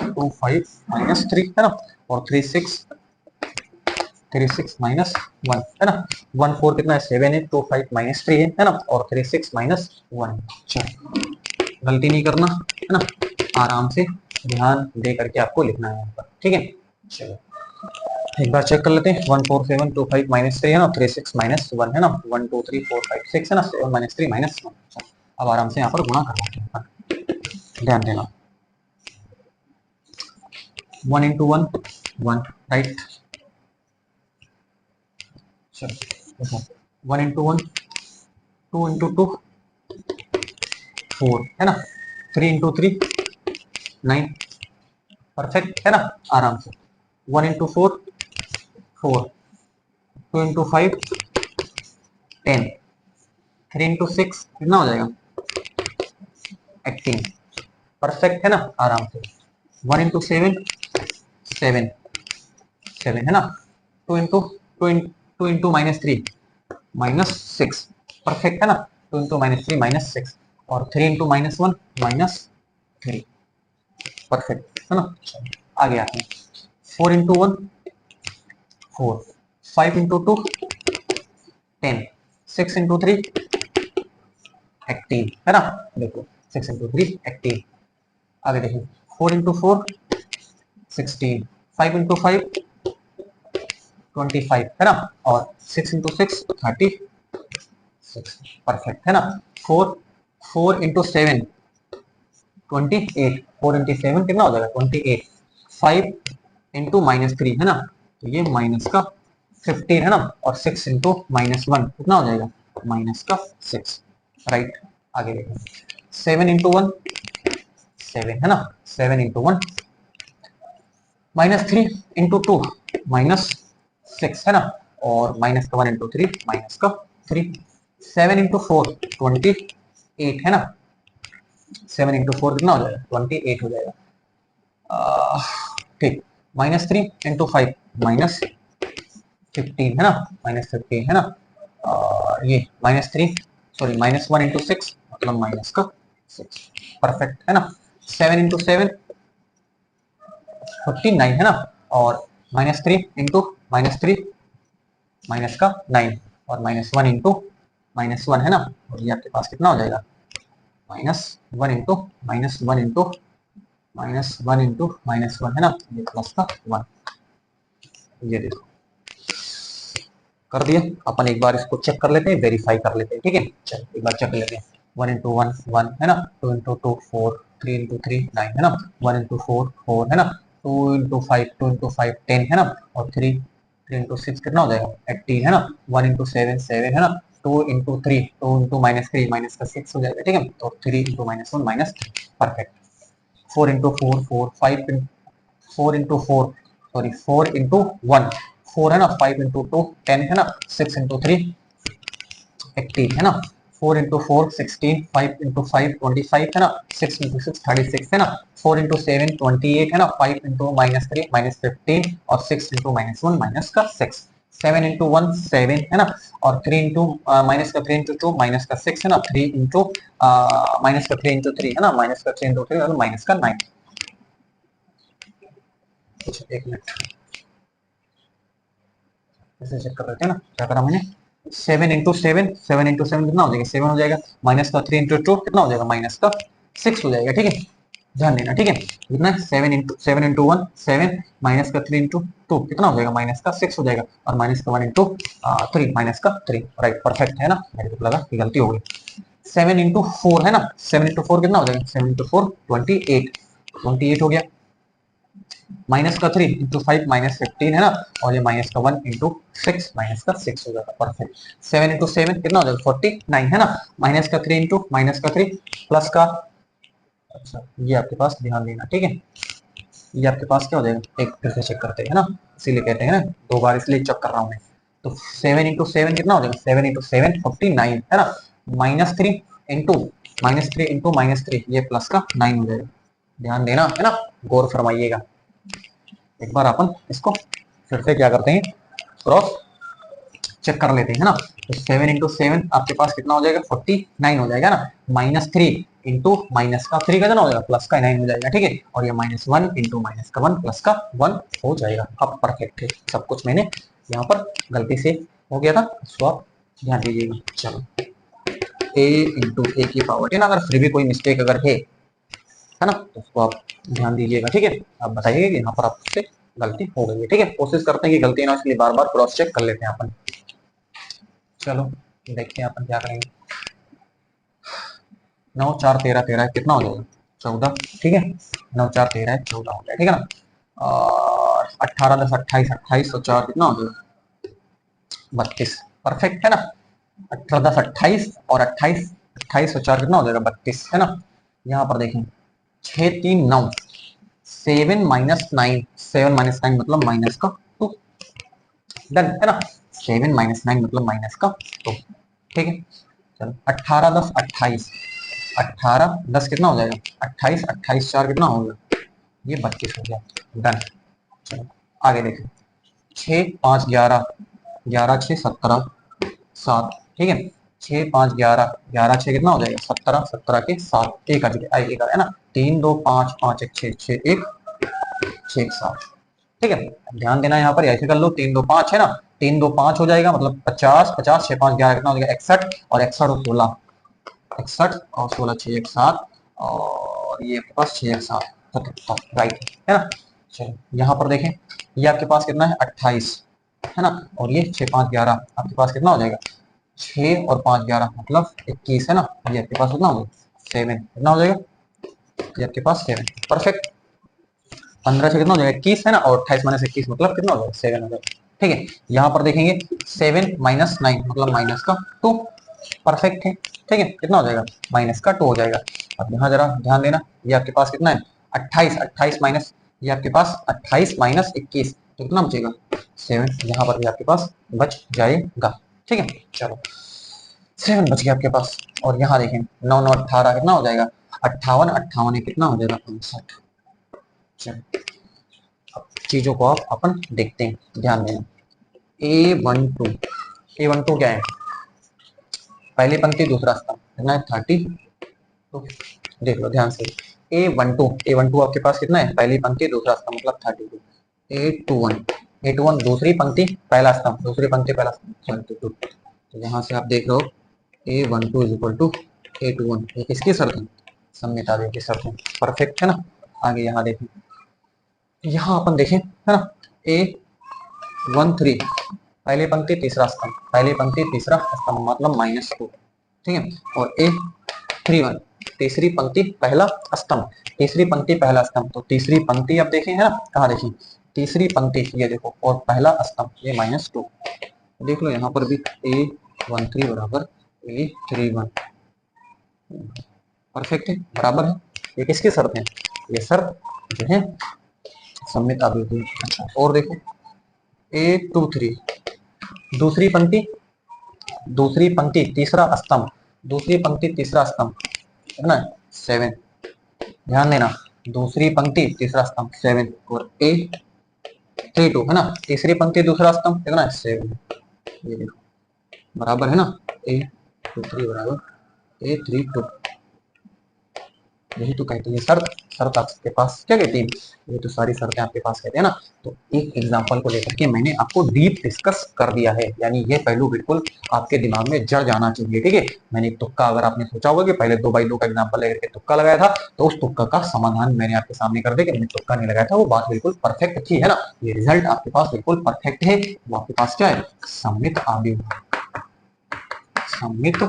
2 5 -3 है ना, और 3 6 -1 है ना, 1 4 कितना है, 7 है, 2 5 -3 है ना, और 3 6 -1। चलो गलती नहीं करना है ना, आराम से ध्यान दे करके आपको लिखना है यहाँ पर, ठीक है। चलो एक बार चेक कर लेते हैं, 1 4 7 2 5 -3 है ना, 3 6 -1 है ना, 1 2 3 4 5 6 है ना, 7 -3 -1। अब आराम से यहाँ पर गुणा कर लेते हैं, ध्यान देना, 1 इंटू 1 1, राइट। चलो देखो 1 इंटू 1 2 इंटू 2 4 है ना, 3 इंटू 3 9, परफेक्ट है ना। आराम से 1 इंटू 4 4, 2 इंटू 5 10, 3 इंटू 6 कितना हो जाएगा 18। परफेक्ट है ना, आराम से। 1 इंटू 7 7 7 है ना। 2 इंटू टू इंटू -3 -6। परफेक्ट है ना। 2 इंटू -3 -6 और 3 इंटू -1 -3। परफेक्ट है ना। आगे आते हैं। 4 इंटू 1 4, 5 इंटू 2 10, 6 इंटू 3 18 है ना। देखो 6 इंटू 3 18। आगे देखिए 4 इंटू 4 16, 5 इंटू 5 25 है ना। और 6 इंटू 6 36। परफेक्ट है ना। 4 4 इंटू 7 28। 4 इंटू 7 कितना हो जाएगा 28। 5 इंटू -3 है ना, तो ये माइनस का 15 है ना। और 6 इंटू -1 कितना हो जाएगा माइनस का 6। राइट। आगे देखो 7 इंटू 1 7 है ना। 7 इंटू 1 -3 इंटू 2 -6 है ना। और माइनस का 1 इंटू 3 माइनस का 3। 7 इंटू 4 28 है ना। 7 इंटू 4 कितना हो जाएगा 28 हो जाएगा। ठीक। -3 इंटू 5 -15 है ना। -15 है ना। ये -3 सॉरी -1 इंटू 6 मतलब माइनस का 6। परफेक्ट है ना। 7 इंटू 7 49 है ना। और -3 इंटू -3 माइनस का 9 और -1 इंटू -1 है ना। और ये आपके पास कितना हो जाएगा -1 इंटू -1 इंटू -1 इंटू -1 है ना। ये प्लस का 1। ये देखो कर दिया। अपन एक बार इसको चेक कर लेते हैं, वेरीफाई कर लेते हैं। ठीक है, चलो एक बार चेक लेते हैं। 1 इंटू 1 1 है ना। 2 इंटू 2 4, 3 इंटू 3 9 है ना। 1 इंटू 4 4 है ना। 2 इंटू 5 10 है ना। और 3 इंटू 6 कितना हो जाएगा 18 है ना। 1 इंटू 7 7 है ना। 2 इंटू 3 2 इंटू -3 माइनस का 6 हो जाएगा। ठीक है, तो 3 into -1 -3। Perfect. 4 into 4 4 5 4 into 4 sorry 4 into 1 4 है ना। 5 इंटू 2 10 है ना। 6 इंटू 3 18 है ना। 4 इंटू 4 16, 5 इंटू 5 25 है ना। 6 इंटू 6 36 है ना। 4 इंटू 7 28 है ना। 5 इंटू -3 -15 और 6 इंटू -1 माइनस का 6। 7 इंटू 1 7 है ना। और 3 इंटू माइनस का 3 इंटू 2 माइनस का 6 है ना। 3 इंटू माइनस का 3 इंटू 3 है ना। माइनस का 3 इंटू 3 और माइनस का 9। एक मिनट इसे चेक कर लेते हैं ना क्या करा मैंने। 7 इंटू 7 7 इंटू 7 कितना हो जाएगा 7 हो जाएगा। माइनस का 3 इंटू 2 कितना हो जाएगा माइनस का 6 हो जाएगा। ठीक है, ध्यान देना। ठीक है, कितना है 7 इंटू 1 7 माइनस का 3 इंटू 2 कितना हो जाएगा माइनस का 6 हो जाएगा। और माइनस का 1 इंटू 3 माइनस का 3। राइट, परफेक्ट है ना। मेरे को लगा कि गलती हो गई। 7 इंटू 4 है ना। 7 इंटू 4 कितना हो जाएगा 7 इंटू 4 28 हो गया। माइनस का 3 इंटू 5 -15 है ना। और ये माइनस का 1 इंटू 6 माइनस का 6 हो जाएगा। परफेक्ट। 7 इंटू 7 कितना हो जाएगा 49 है ना। माइनस का 3 इंटू माइनस का 3 प्लस का अच्छा ये आपके पास ध्यान देना। ठीक है, ये आपके पास क्या हो जाएगा एक फिर से चेक करते हैं ना, इसीलिए कहते हैं ना 2 बार इसलिए चेक कर रहा हूँ मैं। तो 7 इंटू 7 कितना हो जाएगा 7 इंटू 7 49 है ना। -3 इंटू -3 ये प्लस का 9 हो जाएगा। ध्यान देना है ना, गौर फरमाइएगा। एक बार अपन इसको फिर से क्या करते हैं क्रॉस चेक कर लेते हैं ना। तो 7 इंटू 7 आपके पास कितना हो जाएगा 49 हो जाएगा ना। -3 इंटू माइनस का 3 का कितना हो जाएगा प्लस का 9 हो जाएगा। ठीक है, और ये -1 इंटू माइनस का 1 प्लस का 1 हो जाएगा। अब परफेक्ट है सब कुछ। मैंने यहाँ पर गलती से हो गया था, इसको आप ध्यान दीजिएगा। चलो a इंटू ए की पावर 10 अगर फिर भी कोई मिस्टेक अगर है ना तो उसको आप ध्यान दीजिएगा। ठीक है, आप बताइए कि यहाँ पर आपसे गलती हो गई है। ठीक है, कोशिश करते हैं कि गलती ना, इसलिए बार बार क्रॉस चेक कर लेते हैं अपन। चलो देखते हैं अपन क्या करेंगे। 9 4 13 13 कितना हो जाएगा 14। ठीक है, 9 4 13 14 हो जाएगा। ठीक है ना। और 18 10 28 28 और 4 कितना हो जाएगा 32। परफेक्ट है ना। 18 10 28 और 28 28 और 4 कितना हो जाएगा 32 है ना। यहाँ पर देखें 6 3 9 7 -9 7 -9 मतलब माइनस का 2। डन है ना। 7 माइनस 9 मतलब माइनस का 2। ठीक है, चलो 18 10 28, 18 10 कितना हो जाएगा 28, 28 4 कितना होगा ये 32 हो गया। डन। चलो आगे देखें, 6 5 11, 11 6 17 7। ठीक है, 6 5 11, 11 6 कितना हो जाएगा 17, 17 के 7 एक एक है ना। 3 2 5 5 1 6 6 1 6 1 7। ठीक है, ध्यान देना यहाँ पर ऐसे कर लो, 3 2 5 है ना, 3 2 5 हो जाएगा मतलब 50, 50 6 5 11 कितना हो जाएगा 61, और 61 और 16, 61 और 16 6 1 7, और ये आपके पास 6 1 7 77, राइट है ना। चलो यहाँ पर देखें, ये आपके पास कितना है 28 है ना, और ये 6 5 11 आपके पास कितना हो जाएगा 6 और 5 11 मतलब 21 है ना। ये आपके पास कितना हो जाएगा 7, कितना हो जाएगा ये आपके पास 7, परफेक्ट। 15 से कितना हो जाएगा 21 है ना, और 28 माइनस 21 मतलब कितना हो जाएगा 7 हो जाएगा। ठीक है, यहाँ पर देखेंगे 7 माइनस 9 मतलब माइनस का 2, परफेक्ट है। ठीक है, कितना हो जाएगा माइनस का 2 हो जाएगा। अब यहाँ जरा ध्यान देना, ये आपके पास कितना है 28, 28 माइनस, ये आपके पास 28 माइनस 21 तो कितना बचेगा 7, यहाँ पर भी आपके पास बच जाएगा। ठीक है, चलो 7 बच गया आपके पास। और यहाँ देखें 9 9 18 कितना हो जाएगा 58, 58 कितना हो जाएगा 65। चलो अब चीजों को आप अपन देखते हैं, ध्यान देना। A12, A12 क्या है पहली पंक्ति दूसरा स्तंभ, कितना है 30। तो देख लो ध्यान से, A12, A12 आपके पास कितना है पहली पंक्ति दूसरा स्तंभ मतलब 32। A21, A21 दूसरी पंक्ति पहला स्तंभ, दूसरी पंक्ति पहला स्तंभ 32। तो यहाँ से आप देख रहे हो A12 is equal to A21, ये किसकी शर्त है सममिता की शर्त है, परफेक्ट है ना। आगे यहाँ देखें, यहाँ अपन देखें है ना A13 पहली पंक्ति तीसरा स्तंभ, पहली पंक्ति तीसरा स्तंभ मतलब -2। ठीक है, और A31 तीसरी पंक्ति पहला स्तंभ, तीसरी पंक्ति पहला स्तंभ, तो तीसरी पंक्ति अब देखें है ना, कहाँ देखें तीसरी पंक्ति ये देखो, और पहला स्तंभ ये -2। देख लो यहाँ पर भी A13 बराबर A31, परफेक्ट है, बराबर है। ये किसकी शर्त है, ये शर्त जो है सममित अभिवृद्धि। अच्छा और देखो A23 दूसरी पंक्ति तीसरा स्तंभ, दूसरी पंक्ति तीसरा स्तंभ है ना 7, ध्यान देना दूसरी पंक्ति तीसरा स्तंभ 7, और A32 है ना तीसरी पंक्ति दूसरा स्तंभ कितना है 7, ये देखो बराबर है ना A23 बराबर A32। यही तो कहते हैं शर्त, शर्त आपके पास क्या कहती है, ये तो सारी शर्तें आपके पास कहते हैं ना। तो एक एग्जांपल को लेकर के मैंने आपको डीप डिस्कस कर दिया है, यानी ये पहलू बिल्कुल आपके दिमाग में जड़ जाना चाहिए। ठीक है, मैंने एक तुक्का, अगर आपने सोचा होगा कि पहले 2x2 का एग्जाम्पल लेकर के तुक्का लगाया था, तो उस तुक्का का समाधान मैंने आपके सामने कर दिया कि मैंने तुक्का नहीं लगाया था, वो बात बिल्कुल परफेक्ट थी है ना। ये रिजल्ट आपके पास बिल्कुल परफेक्ट है, वो आपके पास क्या है सममित अभिव्यक्ति, सममित,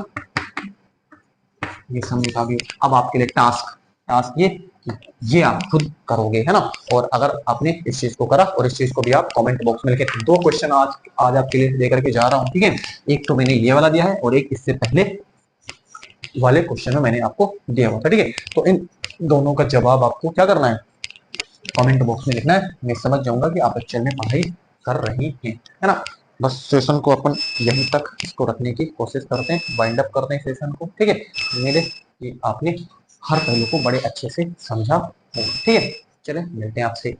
ये सममित अभिव्यक्ति। अब आपके लिए टास्क, टास्क ये आप खुद करोगे है ना। और अगर आपने इस चीज को करा, और इस चीज को भी आप कमेंट बॉक्स में लिखे, 2 क्वेश्चन आज आपके लिए लेकर के जा रहा हूँ। ठीक है, एक तो मैंने ये वाला दिया है, और एक इससे पहले वाले क्वेश्चन में मैंने आपको दिया हुआ था। ठीक है, तो इन दोनों का जवाब आपको क्या करना है कमेंट बॉक्स में लिखना है, मैं समझ जाऊंगा कि आप एक्चुअल में पढ़ाई कर रही हैं है ना। बस सेशन को अपन यहीं तक इसको रखने की कोशिश करते हैं, वाइंड अप करते हैं सेशन को। ठीक है, मेरे कि आपने हर पहलू को बड़े अच्छे से समझा होगा। ठीक है, चले मिलते हैं आपसे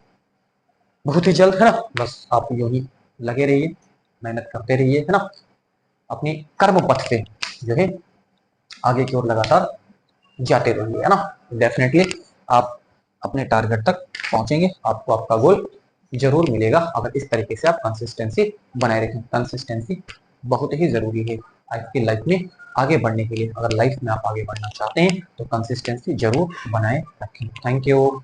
बहुत ही जल्द है ना। बस आप यूं ही लगे रहिए, मेहनत करते रहिए है ना, अपनी कर्म पथ पे जो है आगे की ओर लगातार जाते रहिए है ना। डेफिनेटली आप अपने टारगेट तक पहुंचेंगे, आपको आपका गोल जरूर मिलेगा, अगर इस तरीके से आप कंसिस्टेंसी बनाए रखें। कंसिस्टेंसी बहुत ही जरूरी है आपकी लाइफ में आगे बढ़ने के लिए। अगर लाइफ में आप आगे बढ़ना चाहते हैं तो कंसिस्टेंसी जरूर बनाए रखें। Thank you.